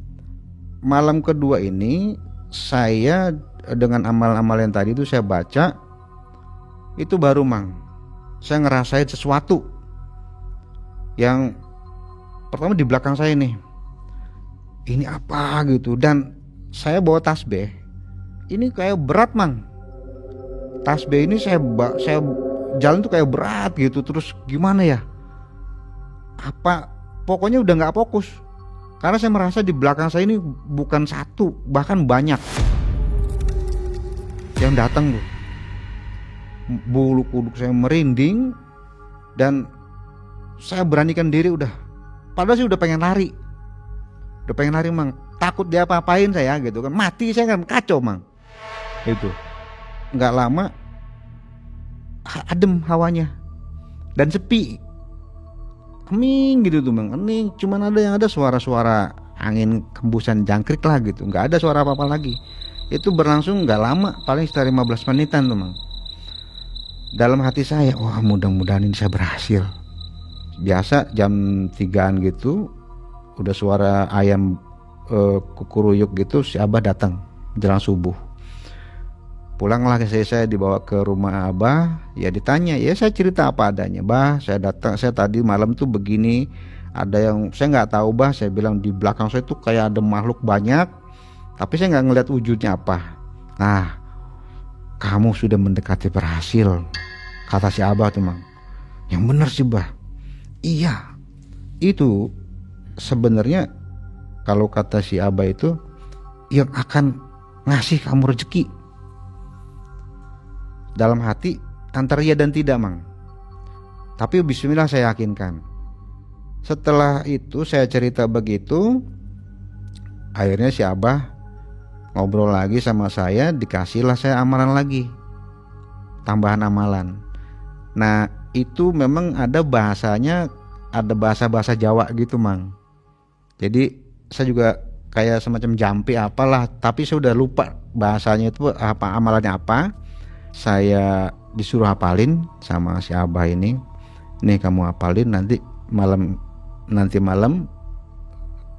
Malam kedua ini saya dengan amal-amal yang tadi itu saya baca, itu baru Mang saya ngerasain sesuatu yang pertama di belakang saya nih, ini apa gitu. Dan saya bawa tasbih, ini kayak berat Mang. Tasbih ini saya jalan tuh kayak berat gitu. Terus gimana ya, apa pokoknya udah nggak fokus. Karena saya merasa di belakang saya ini bukan satu, bahkan banyak yang datang tuh. Bulu kuduk saya merinding dan saya beranikan diri udah. Padahal saya udah pengen lari. Udah pengen lari mang. Takut dia apa-apain saya gitu kan. Mati saya kan kacau mang. Itu. Nggak lama adem hawanya dan sepi. Hening gitu tuh mang, hening. Cuman ada suara-suara angin hembusan jangkrik lah gitu. Nggak ada suara apa-apa lagi. Itu berlangsung nggak lama, paling sekitar 15 menitan tuh mang. Dalam hati saya, wah mudah-mudahan ini saya berhasil. Biasa jam 3-an gitu, udah suara ayam kukuruyuk gitu, si Abah datang jelang subuh. Pulanglah saya dibawa ke rumah Abah, ya ditanya, ya saya cerita apa adanya. Bah, saya datang, saya tadi malam tuh begini, ada yang saya nggak tahu bah, saya bilang di belakang saya tuh kayak ada makhluk banyak, tapi saya nggak ngeliat wujudnya apa. Nah, kamu sudah mendekati berhasil, kata si Abah tuh mang. Yang bener sih bah. Iya, itu sebenarnya kalau kata si Abah itu yang akan ngasih kamu rezeki. Dalam hati antara iya dan tidak mang. Tapi bismillah saya yakinkan. Setelah itu saya cerita begitu, akhirnya si Abah ngobrol lagi sama saya, dikasihlah saya amalan lagi, tambahan amalan. Nah itu memang ada bahasanya, ada bahasa-bahasa Jawa gitu mang. Jadi saya juga kayak semacam jampi apalah, tapi saya udah lupa bahasanya itu apa, amalannya apa. Saya disuruh hafalin sama si Abah ini. Nih kamu hafalin, nanti malam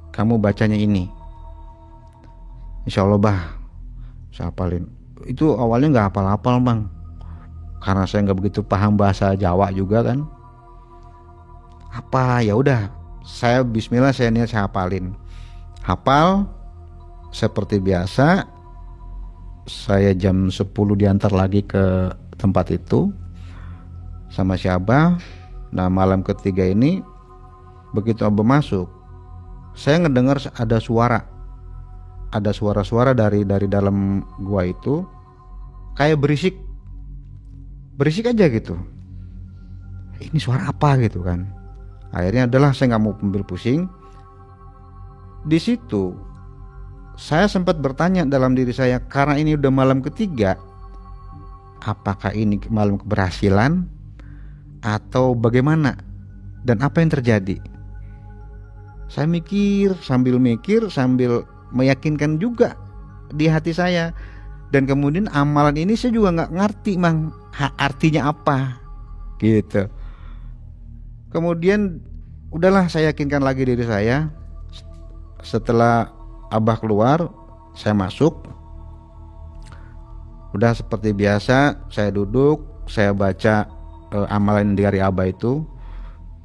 kamu bacanya ini. Insya Allah bah, saya hafalin. Itu awalnya nggak hafal-hafal bang, karena saya nggak begitu paham bahasa Jawa juga kan. Apa ya udah, saya bismillah saya niat saya hafalin. Hafal seperti biasa. Saya jam 10 diantar lagi ke tempat itu sama si Abah. Nah malam ketiga ini begitu Abah masuk, saya ngedengar ada suara-suara dari dalam gua itu kayak berisik aja gitu. Ini suara apa gitu kan. Akhirnya adalah saya nggak mau ambil pusing. Di situ saya sempat bertanya dalam diri saya, karena ini udah malam ketiga, apakah ini malam keberhasilan atau bagaimana, dan apa yang terjadi? Saya mikir sambil meyakinkan juga di hati saya. Dan kemudian amalan ini saya juga nggak ngerti mang artinya apa gitu. Kemudian udahlah saya yakinkan lagi diri saya. Setelah Abah keluar, saya masuk. Udah seperti biasa, saya duduk, saya baca amalan dari Abah itu.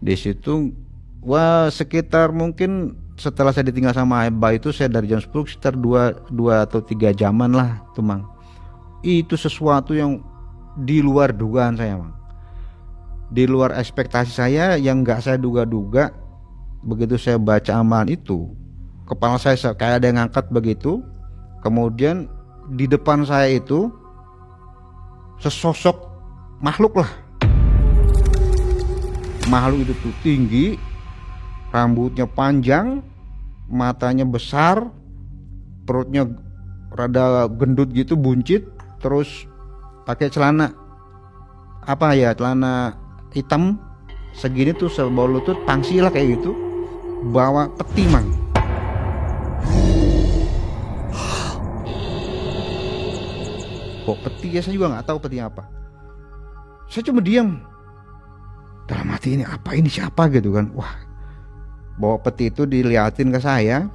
Di situ, wah sekitar mungkin setelah saya ditinggal sama Abah itu, saya dari jam 10 sekitar 2 atau 3 jaman lah tuh mang. Itu sesuatu yang di luar dugaan saya mang, di luar ekspektasi saya, yang nggak saya duga-duga. Begitu saya baca amalan itu, kepala saya kayak ada yang ngangkat begitu. Kemudian di depan saya itu sesosok makhluk lah. Makhluk itu tuh tinggi, rambutnya panjang, matanya besar, perutnya rada gendut gitu, buncit, terus pakai celana celana hitam segini tuh sebawah lutut, pangsi lah kayak gitu, bawa peti mang. Kok peti ya, saya juga nggak tahu peti apa. Saya cuma diam dalam hati, ini apa, ini siapa gitu kan. Wah, bawa peti itu diliatin ke saya,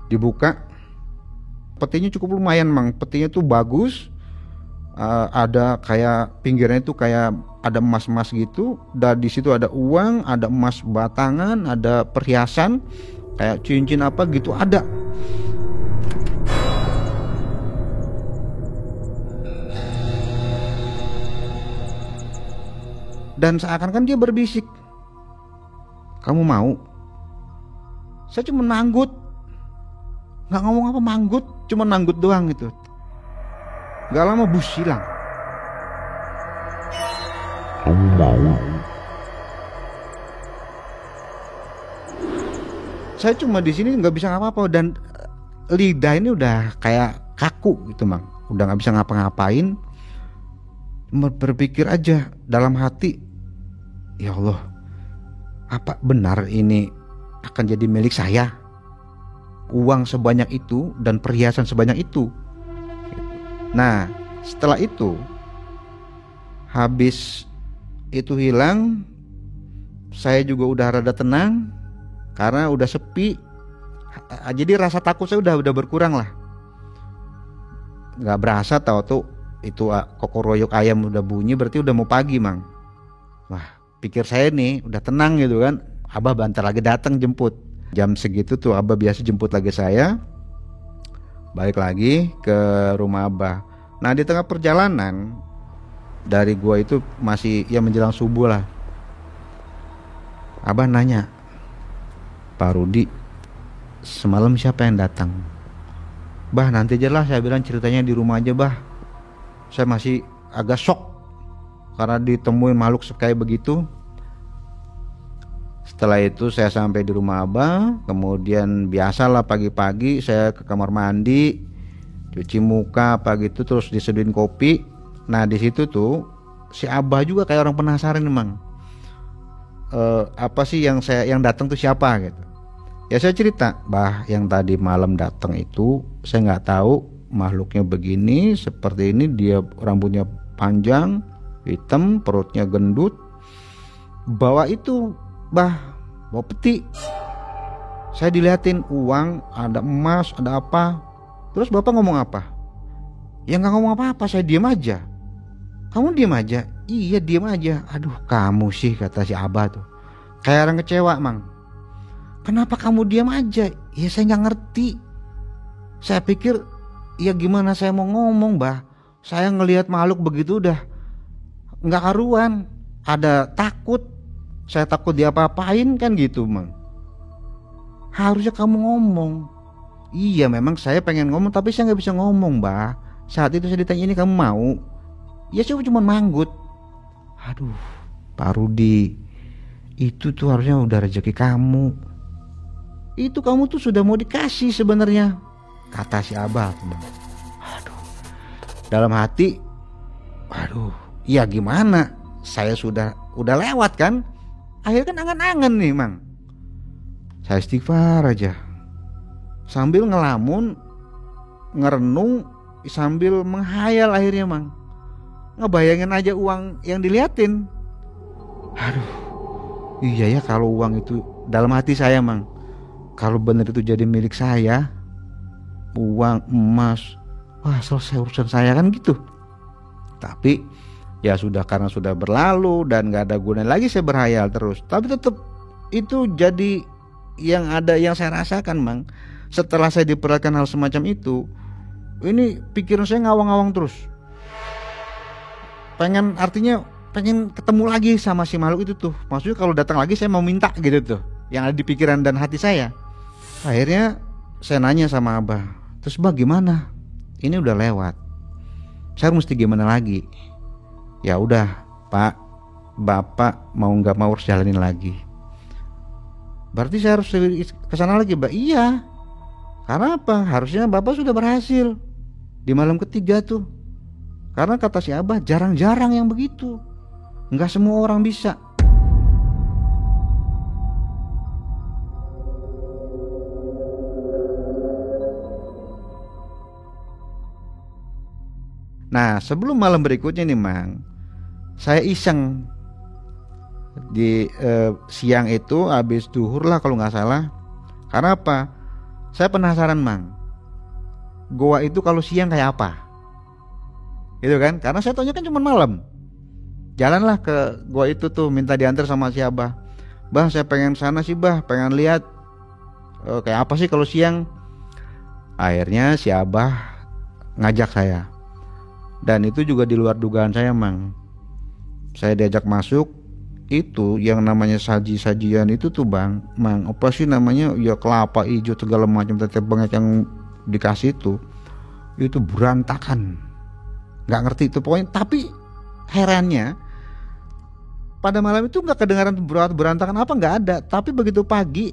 dibuka, petinya cukup lumayan mang. Petinya tuh bagus, ada kayak pinggirnya itu kayak ada emas-emas gitu, dan di situ ada uang, ada emas batangan, ada perhiasan kayak cincin apa gitu ada. Dan seakan-akan dia berbisik, kamu mau? Saya cuma manggut, nggak ngomong apa, manggut, cuma manggut doang gitu. Gak lama bus hilang. Kamu mau? Saya cuma di sini nggak bisa apa-apa dan lidah ini udah kayak kaku gitu Mang, udah nggak bisa ngapa-ngapain. Berpikir aja dalam hati, ya Allah, apa benar ini akan jadi milik saya? Uang sebanyak itu dan perhiasan sebanyak itu. Nah, setelah itu habis itu hilang, saya juga udah rada tenang karena udah sepi. Jadi rasa takut saya udah berkurang lah. Nggak berasa tahu tuh itu kokoroyok ayam udah bunyi, berarti udah mau pagi Mang. Wah, pikir saya nih udah tenang gitu kan. Abah bentar lagi datang jemput. Jam segitu tuh Abah biasa jemput lagi saya. Balik lagi ke rumah Abah. Nah di tengah perjalanan dari gua itu masih ya menjelang subuh lah. Abah nanya, Pak Rudi, semalam siapa yang datang? Bah nanti aja lah, saya bilang ceritanya di rumah aja bah. Saya masih agak shock karena ditemuin makhluk kayak begitu. Setelah itu saya sampai di rumah Abah, kemudian biasalah pagi-pagi saya ke kamar mandi, cuci muka apa gitu, terus diseduhin kopi. Nah di situ tuh si Abah juga kayak orang penasaran emang, apa sih yang datang tuh siapa gitu. Ya saya cerita, bah yang tadi malam datang itu saya nggak tahu makhluknya begini, seperti ini, dia rambutnya panjang, hitam, perutnya gendut, bawa itu bah, bawa peti. Saya diliatin uang, ada emas, ada apa. Terus bapak ngomong apa? Ya nggak ngomong apa-apa, saya diam aja. Kamu diam aja? Iya diam aja. Aduh kamu sih, kata si Abah tuh kayak orang kecewa Mang. Kenapa kamu diam aja? Ya saya nggak ngerti. Saya pikir ya gimana saya mau ngomong bah. Saya ngelihat makhluk begitu udah nggak karuan. Ada takut. Saya takut diapa-apain kan gitu Mang. Harusnya kamu ngomong. Iya memang saya pengen ngomong tapi saya nggak bisa ngomong bah. Saat itu saya ditanya, ini kamu mau? Ya saya cuma manggut. Aduh Pak Rudi, itu tuh harusnya udah rezeki kamu. Itu kamu tuh sudah mau dikasih sebenarnya, kata si Abah. Aduh, dalam hati, aduh, ya gimana? Saya udah lewat kan? Akhirnya kan angan-angan nih Mang. Saya istighfar aja, sambil ngelamun, ngerenung, sambil menghayal akhirnya Mang. Ngebayangin aja uang yang diliatin. Aduh, iya ya kalau uang itu, dalam hati saya Mang, kalau benar itu jadi milik saya, uang, emas, wah selesai urusan saya kan gitu. Tapi ya sudah, karena sudah berlalu dan gak ada gunanya lagi saya berhayal terus. Tapi tetap itu jadi yang saya rasakan Mang. Setelah saya diperlihatkan hal semacam itu, ini pikiran saya ngawang-ngawang terus. Pengen ketemu lagi sama si makhluk itu tuh. Maksudnya kalau datang lagi saya mau minta gitu tuh, yang ada di pikiran dan hati saya. Akhirnya saya nanya sama Abah, terus bah gimana? Ini udah lewat, saya mesti gimana lagi? Ya udah Pak, Bapak mau nggak mau harus jalanin lagi. Berarti saya harus kesana lagi Mbak? Iya. Karena apa? Harusnya Bapak sudah berhasil di malam ketiga tuh. Karena kata si Abah jarang-jarang yang begitu, nggak semua orang bisa. Nah sebelum malam berikutnya nih Mang, saya iseng di siang itu habis duhur lah kalau nggak salah. Karena apa? Saya penasaran Mang, goa itu kalau siang kayak apa? Gitu kan? Karena saya taunya kan cuma malam. Jalanlah ke goa itu tuh, minta diantar sama si Abah. Bah saya pengen sana sih bah, pengen lihat kayak apa sih kalau siang. Akhirnya si Abah ngajak saya. Dan itu juga di luar dugaan saya Mang. Saya diajak masuk, itu yang namanya sajian itu tuh bang, mang apa sih namanya ya, kelapa hijau segala macam tetep bengek yang dikasih itu berantakan, nggak ngerti itu pokoknya. Tapi herannya pada malam itu nggak kedengaran berantakan apa, nggak ada. Tapi begitu pagi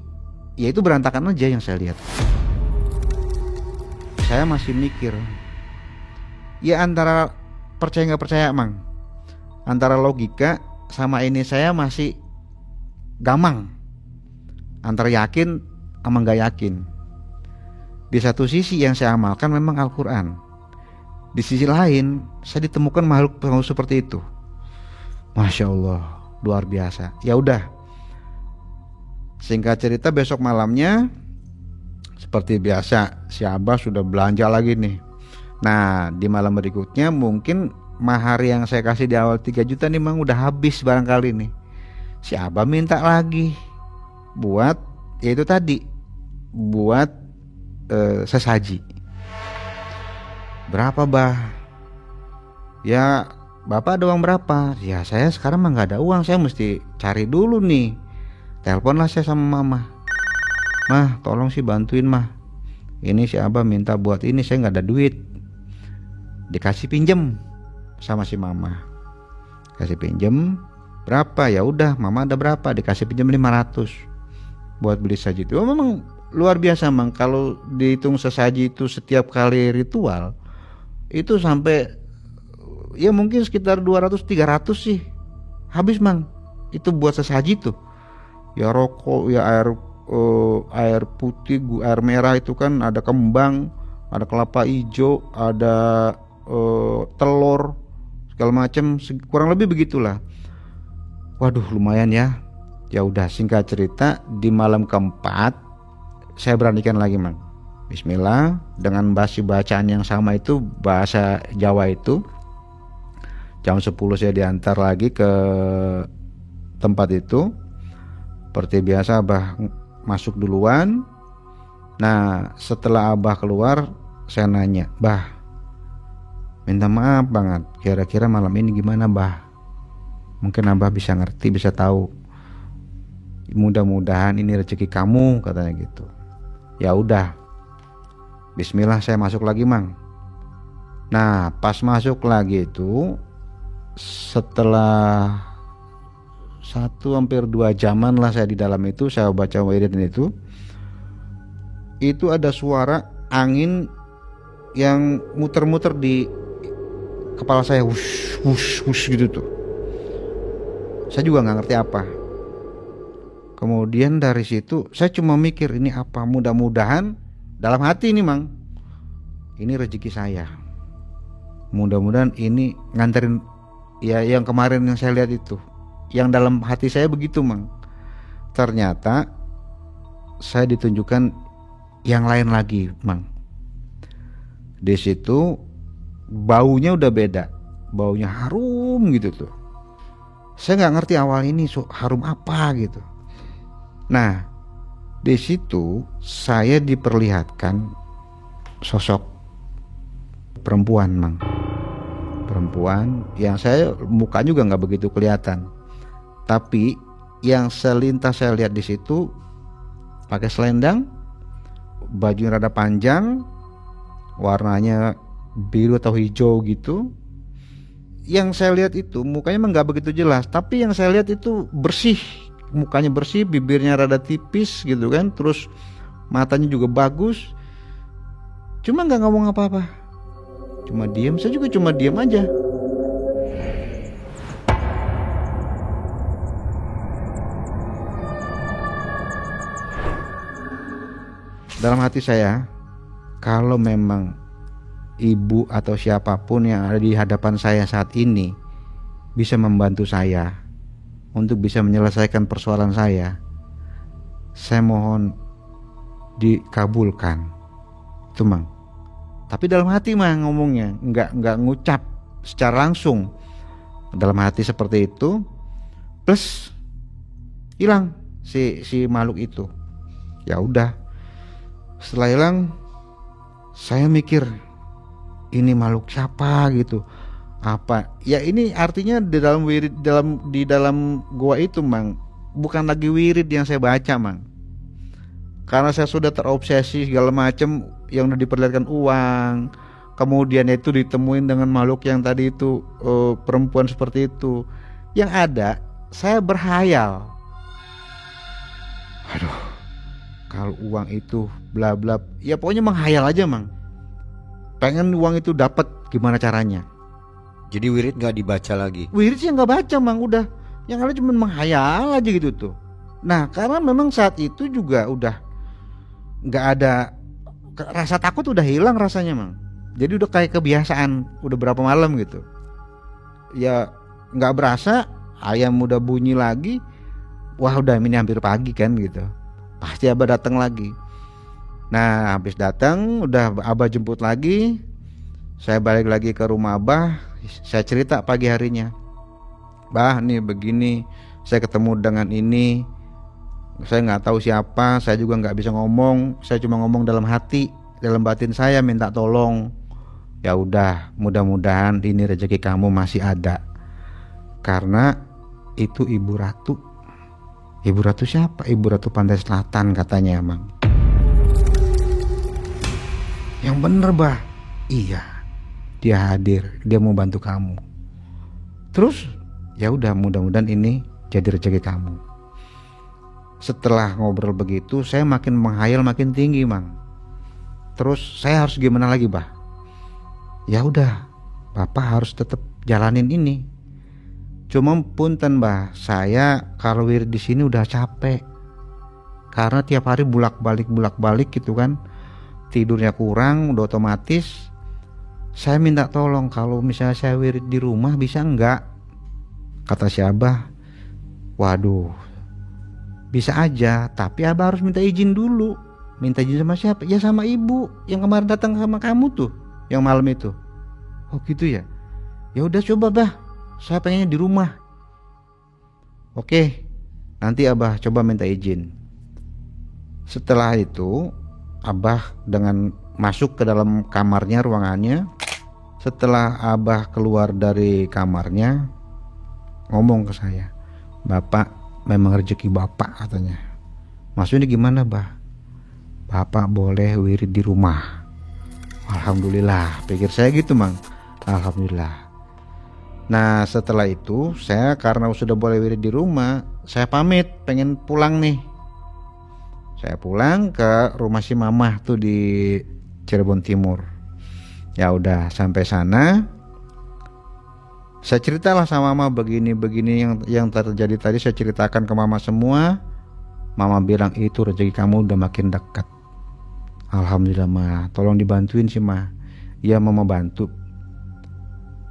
ya itu berantakan aja yang saya lihat. Saya masih mikir ya antara percaya nggak percaya mang, antara logika sama ini saya masih gamang, antara yakin sama nggak yakin. Di satu sisi yang saya amalkan memang Al-Quran, di sisi lain saya ditemukan makhluk seperti itu. Masya Allah, luar biasa. Ya udah, singkat cerita besok malamnya seperti biasa si Abah sudah belanja lagi nih. Nah di malam berikutnya mungkin mahar yang saya kasih di awal 3 juta nih memang udah habis barangkali nih. Si Abah minta lagi buat ya itu tadi, buat sesaji. Berapa bah? Ya bapak ada uang berapa? Ya saya sekarang mah nggak ada uang, saya mesti cari dulu nih. Teleponlah saya sama mama. Mah tolong sih bantuin mah, ini si Abah minta buat ini, saya nggak ada duit. Dikasih pinjem sama si mama, kasih pinjem berapa? Ya udah mama ada berapa, dikasih pinjem 500 buat beli saji itu. Memang luar biasa mang, kalau dihitung sesaji itu setiap kali ritual itu sampai ya mungkin sekitar 200-300 sih habis mang, itu buat sesaji tuh. Ya rokok, ya air putih, air merah itu kan ada kembang, ada kelapa hijau, ada telur segala macam, kurang lebih begitulah. Waduh lumayan ya. Ya udah singkat cerita di malam keempat saya beranikan lagi mang, bismillah, dengan bacaan yang sama itu bahasa Jawa itu. Jam 10 saya diantar lagi ke tempat itu. Seperti biasa Abah masuk duluan. Nah setelah Abah keluar saya nanya, Bah minta maaf banget, kira-kira malam ini gimana Bah? Mungkin Abah bisa ngerti, bisa tahu. Mudah-mudahan ini rezeki kamu, katanya gitu. Ya udah, bismillah saya masuk lagi mang. Nah pas masuk lagi itu setelah 1-2 jaman lah saya di dalam itu, saya baca wiridin itu ada suara angin yang muter-muter di kepala saya, wush wush wush gitu tuh. Saya juga nggak ngerti apa. Kemudian dari situ saya cuma mikir ini apa, mudah-mudahan dalam hati ini mang, ini rezeki saya. Mudah-mudahan ini nganterin ya yang kemarin yang saya lihat itu. Yang dalam hati saya begitu mang. Ternyata saya ditunjukkan yang lain lagi mang. Di situ baunya udah beda, baunya harum gitu tuh. Saya nggak ngerti awal ini harum apa gitu. Nah di situ saya diperlihatkan sosok perempuan mang, perempuan yang saya muka juga nggak begitu kelihatan, tapi yang selintas saya lihat di situ pakai selendang, baju rada panjang, warnanya biru atau hijau gitu. Yang saya lihat itu mukanya emang nggak begitu jelas, tapi yang saya lihat itu bersih, mukanya bersih, bibirnya rada tipis gitu kan, terus matanya juga bagus. Cuma nggak ngomong apa-apa, cuma diam. Saya juga cuma diam aja. Dalam hati saya, kalau memang ibu atau siapapun yang ada di hadapan saya saat ini bisa membantu saya untuk bisa menyelesaikan persoalan saya mohon dikabulkan. Itu mang. Tapi dalam hati mang ngomongnya, nggak ngucap secara langsung. Dalam hati seperti itu, plus hilang si makhluk itu. Ya udah. Setelah hilang, saya mikir ini makhluk siapa gitu. Apa? Ya ini artinya di dalam wirid, di dalam gua itu, Mang, bukan lagi wirid yang saya baca, Mang. Karena saya sudah terobsesi segala macam yang udah diperlihatkan uang. Kemudian itu ditemuin dengan makhluk yang tadi itu, perempuan seperti itu. Yang ada saya berhayal. Aduh, kalau uang itu bla bla, ya pokoknya menghayal aja, Mang. Pengen uang itu dapat, gimana caranya? Jadi wirid nggak dibaca lagi. Wirid sih nggak baca, Mang, udah. Yang ada cuma menghayal aja gitu tuh. Nah, karena memang saat itu juga udah nggak ada rasa takut, udah hilang rasanya, Mang. Jadi udah kayak kebiasaan, udah berapa malam gitu. Ya nggak berasa ayam udah bunyi lagi. Wah, udah ini hampir pagi kan gitu. Pasti Abah datang lagi. Nah, habis datang udah Abah jemput lagi. Saya balik lagi ke rumah Abah. Saya cerita pagi harinya, Bah, nih begini, saya ketemu dengan ini. Saya nggak tahu siapa, saya juga nggak bisa ngomong. Saya cuma ngomong dalam hati, dalam batin saya minta tolong. Ya udah, mudah-mudahan ini rezeki kamu masih ada. Karena itu Ibu Ratu. Ibu Ratu siapa? Ibu Ratu Pantai Selatan katanya, Emang. Yang bener, Bah. Iya. Dia hadir, dia mau bantu kamu. Terus ya udah, mudah-mudahan ini jadi rezeki kamu. Setelah ngobrol begitu, saya makin menghayal makin tinggi, Mang. Terus saya harus gimana lagi, Bah? Ya udah, Bapak harus tetap jalanin ini. Cuma punten, Bah, saya kalau wirid di sini udah capek. Karena tiap hari bolak-balik gitu kan. Tidurnya kurang, udah otomatis. Saya minta tolong kalau misalnya saya wirid di rumah bisa enggak? Kata si Abah, waduh, bisa aja, tapi Abah harus minta izin dulu. Minta izin sama siapa? Ya sama ibu yang kemarin datang sama kamu tuh, yang malam itu. Oh gitu ya? Ya udah coba, Bah, saya pengennya di rumah. Oke, nanti Abah coba minta izin. Setelah itu Abah dengan masuk ke dalam kamarnya, ruangannya. Setelah Abah keluar dari kamarnya, ngomong ke saya, Bapak, memang rezeki Bapak katanya. Maksudnya gimana, Bah? Bapak boleh wirid di rumah. Alhamdulillah, pikir saya gitu, Mang. Alhamdulillah. Nah, setelah itu saya karena sudah boleh wirid di rumah, saya pamit, pengen pulang nih. Saya pulang ke rumah si Mamah tuh di Cirebon Timur. Ya udah, sampai sana saya ceritalah sama Mama begini yang terjadi tadi. Saya ceritakan ke Mama semua. Mama bilang itu rezeki kamu udah makin dekat. Alhamdulillah, Ma, tolong dibantuin sih, Ma. Ya, Mama bantu.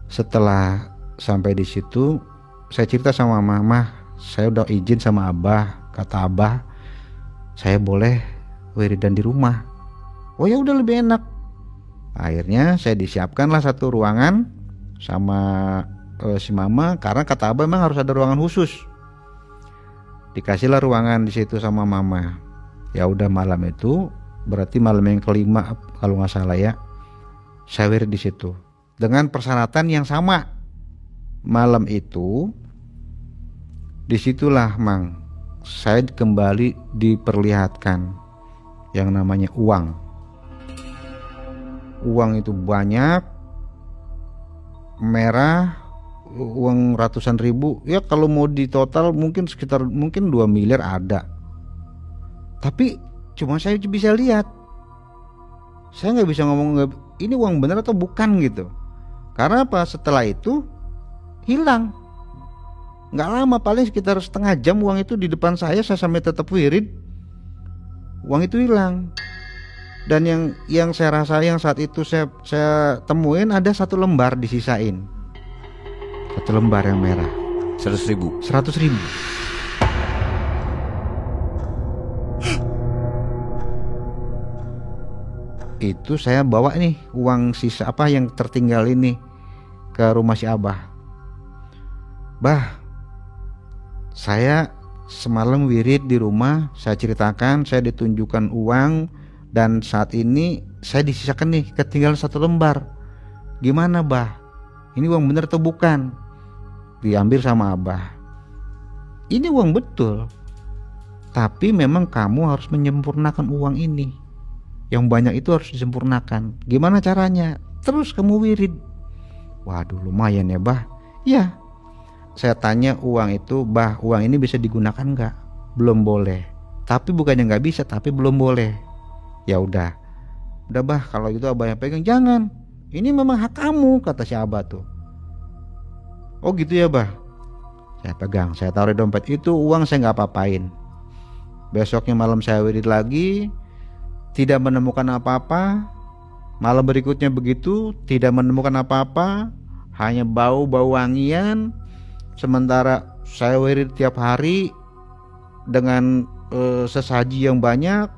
Setelah sampai di situ saya cerita sama Mama, saya udah izin sama Abah. Kata Abah, saya boleh wiridan di rumah. Oh ya udah, lebih enak. Akhirnya saya disiapkanlah satu ruangan sama si Mama, karena kata Abah memang harus ada ruangan khusus. Dikasihlah ruangan di situ sama Mama. Ya udah, malam itu berarti malam yang kelima kalau nggak salah ya, saya wirid di situ dengan persyaratan yang sama. Malam itu disitulah, Mang, saya kembali diperlihatkan yang namanya uang. Uang itu banyak, merah, uang ratusan ribu. Ya kalau mau di total mungkin sekitar 2 miliar ada. Tapi cuma saya bisa lihat. Saya nggak bisa ngomong ini uang benar atau bukan gitu. Karena apa? Setelah itu hilang. Nggak lama, paling sekitar setengah jam uang itu di depan saya sampai tetap wirid. Uang itu hilang. Dan yang saya rasa yang saat itu saya temuin ada 1 lembar disisain. 1 lembar yang merah. 100.000. 100.000. Itu saya bawa nih uang sisa apa yang tertinggal ini ke rumah si Abah. Bah, saya semalam wirid di rumah, saya ceritakan, saya ditunjukkan uang, dan saat ini saya disisakan nih ketinggalan 1 lembar. Gimana, Bah? ini uang bener atau bukan. Diambil sama abah. Ini uang betul. Tapi memang kamu harus menyempurnakan uang ini. Yang banyak itu harus disempurnakan. Gimana caranya? Terus kamu wirid. Waduh, lumayan ya bah. Ya. Saya tanya uang itu, bah, uang ini bisa digunakan nggak? Belum boleh. Tapi bukannya nggak bisa, tapi belum boleh. Ya udah bah, kalau gitu abah yang pegang. Jangan. Ini memang hak kamu, kata si abah tuh. Oh gitu ya bah. Saya pegang, saya taruh di dompet itu, uang saya nggak apa-apain. Besoknya malam saya wirid lagi, tidak menemukan apa-apa. Malam berikutnya begitu, tidak menemukan apa-apa, hanya bau wangian. Sementara saya wirid tiap hari dengan sesaji yang banyak.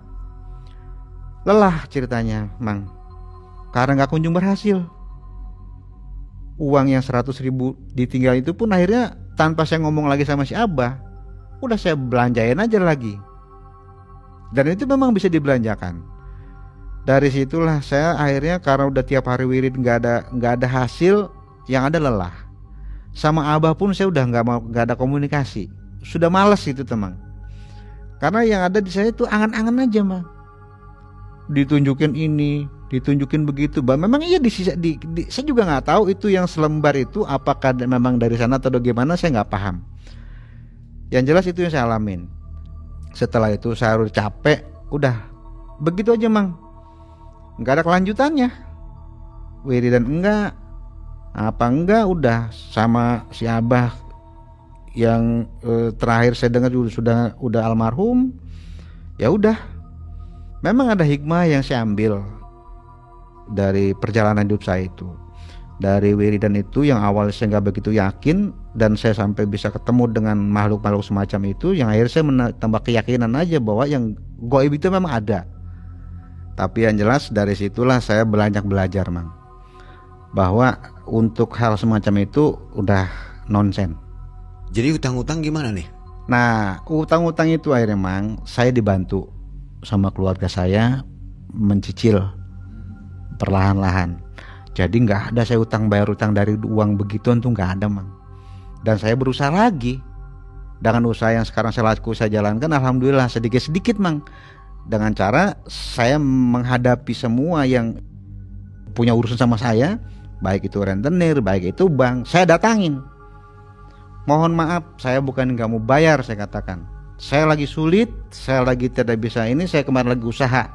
Lelah ceritanya, Mang, karena gak kunjung berhasil. Uang yang 100.000 ditinggal itu pun akhirnya tanpa saya ngomong lagi sama si abah, udah saya belanjain aja lagi. Dan itu memang bisa dibelanjakan. Dari situlah saya akhirnya, karena udah tiap hari wirid nggak ada hasil, yang ada lelah. Sama abah pun saya udah nggak ada komunikasi, sudah malas gitu teman. Karena yang ada di saya itu angan-angan aja mah. Ditunjukin ini, ditunjukin begitu. Memang iya saya juga nggak tahu itu yang selembar itu apakah memang dari sana atau bagaimana, saya nggak paham. Yang jelas itu yang saya alamin. Setelah itu saya harus capek, udah begitu aja Mang, nggak ada kelanjutannya. Wiridan enggak, apa enggak, udah sama si abah yang terakhir saya dengar udah almarhum. Ya udah, memang ada hikmah yang saya ambil dari perjalanan hidup saya itu. Dari wiridan itu yang awal saya nggak begitu yakin, dan saya sampai bisa ketemu dengan makhluk-makhluk semacam itu, yang akhirnya saya tambah keyakinan aja bahwa yang gaib itu memang ada. Tapi yang jelas dari situlah saya banyak belajar Mang, bahwa untuk hal semacam itu udah nonsen. Jadi utang-utang gimana nih? Nah, utang-utang itu akhirnya Mang, saya dibantu sama keluarga saya mencicil perlahan-lahan. Jadi nggak ada saya bayar utang dari uang begituan tuh, nggak ada Mang. Dan saya berusaha lagi dengan usaha yang sekarang saya jalankan, alhamdulillah sedikit-sedikit Mang. Dengan cara saya menghadapi semua yang punya urusan sama saya, baik itu rentenir, baik itu bank, saya datangin. Mohon maaf, saya bukan nggak mau bayar, saya katakan. Saya lagi sulit, saya lagi tidak bisa ini, saya kemarin lagi usaha,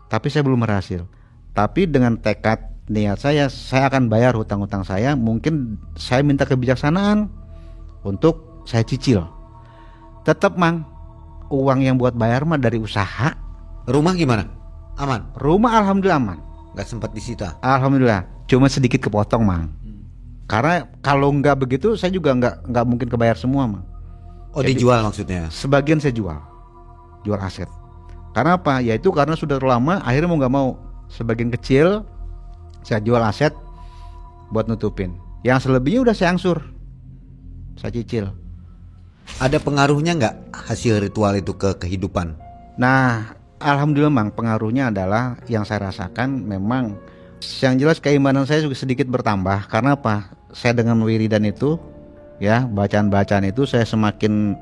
tapi saya belum berhasil. Tapi dengan tekad niat saya akan bayar hutang-hutang saya. Mungkin saya minta kebijaksanaan untuk saya cicil. Tetap Mang, uang yang buat bayar mah dari usaha. Rumah gimana? Aman? Rumah alhamdulillah aman. Gak sempat disita? Alhamdulillah, cuma sedikit kepotong Mang. Karena kalau nggak begitu saya juga nggak mungkin kebayar semua Mang. Oh, jadi dijual maksudnya? Sebagian saya jual aset. Karena apa? Ya itu karena sudah lama, akhirnya mau nggak mau sebagian kecil saya jual aset buat nutupin. Yang selebihnya udah saya angsur, saya cicil. Ada pengaruhnya nggak hasil ritual itu ke kehidupan? Nah, alhamdulillah Mang, pengaruhnya adalah yang saya rasakan memang, yang jelas keimanan saya juga sedikit bertambah. Karena apa? Saya dengan wiridan itu, ya bacaan-bacaan itu, saya semakin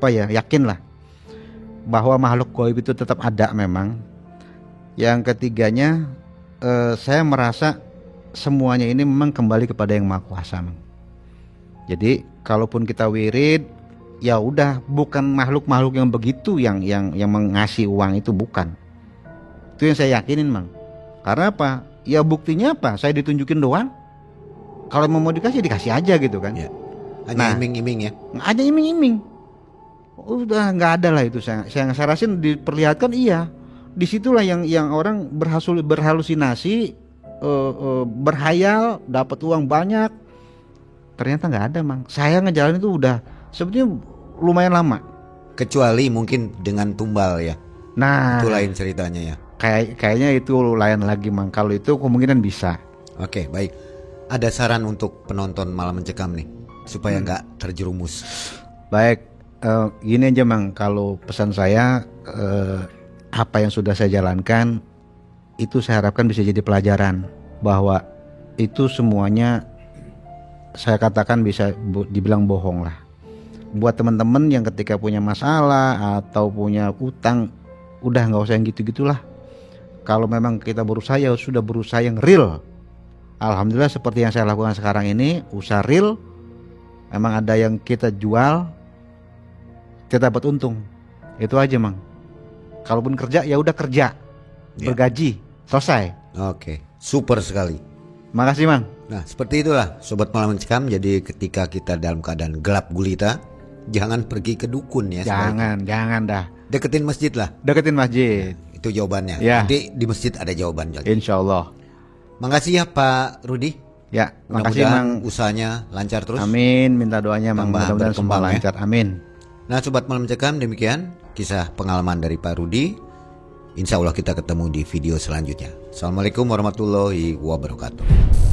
yakin lah bahwa makhluk gaib itu tetap ada memang. Yang ketiganya, saya merasa semuanya ini memang kembali kepada yang Maha Kuasa Mang. Jadi kalaupun kita wirid, ya udah, bukan makhluk-makhluk yang begitu yang mengasih uang itu, bukan. Itu yang saya yakinin Mang. Karena apa? Ya buktinya apa? Saya ditunjukin doang. Kalau mau dikasih aja gitu kan. Ya. Hanya iming-iming ya. Hanya iming-iming. Udah nggak ada lah itu. Saya rasain diperlihatkan, iya. Disitulah yang orang berhalusinasi, berhayal dapat uang banyak. Ternyata nggak ada Mang. Saya ngejalanin itu udah sebetulnya lumayan lama. Kecuali mungkin dengan tumbal ya. Nah, itu lain ceritanya ya. Kayaknya itu lain lagi Mang. Kalau itu kemungkinan bisa. Oke, baik. Ada saran untuk penonton Malam Mencekam nih supaya nggak terjerumus. Baik, gini aja Mang. Kalau pesan saya, apa yang sudah saya jalankan itu saya harapkan bisa jadi pelajaran bahwa itu semuanya saya katakan bisa dibilang bohong lah. Buat teman-teman yang ketika punya masalah atau punya utang, udah nggak usah yang gitu-gitulah. Kalau memang kita berusaha, ya sudah berusaha yang real. Alhamdulillah seperti yang saya lakukan sekarang ini, usaha real. Emang ada yang kita jual, kita dapat untung. Itu aja, Mang. Kalaupun kerja, ya udah kerja, bergaji, selesai. Oke, super sekali. Makasih, Mang. Nah, seperti itulah Sobat Malam Mencekam. Jadi ketika kita dalam keadaan gelap gulita, jangan pergi ke dukun ya. Jangan dah. Deketin masjid lah. Deketin masjid. Itu jawabannya. Ya. Nanti di masjid ada jawaban. Insya Allah. Makasih ya Pak Rudi. Ya, makasih Mang. Usahanya lancar terus. Amin. Minta doanya Mang, mudah-mudahan semua ya. lancar. Amin. Nah, Sobat Malam Mencekam, demikian kisah pengalaman dari Pak Rudi. Insya Allah kita ketemu di video selanjutnya. Assalamualaikum warahmatullahi wabarakatuh.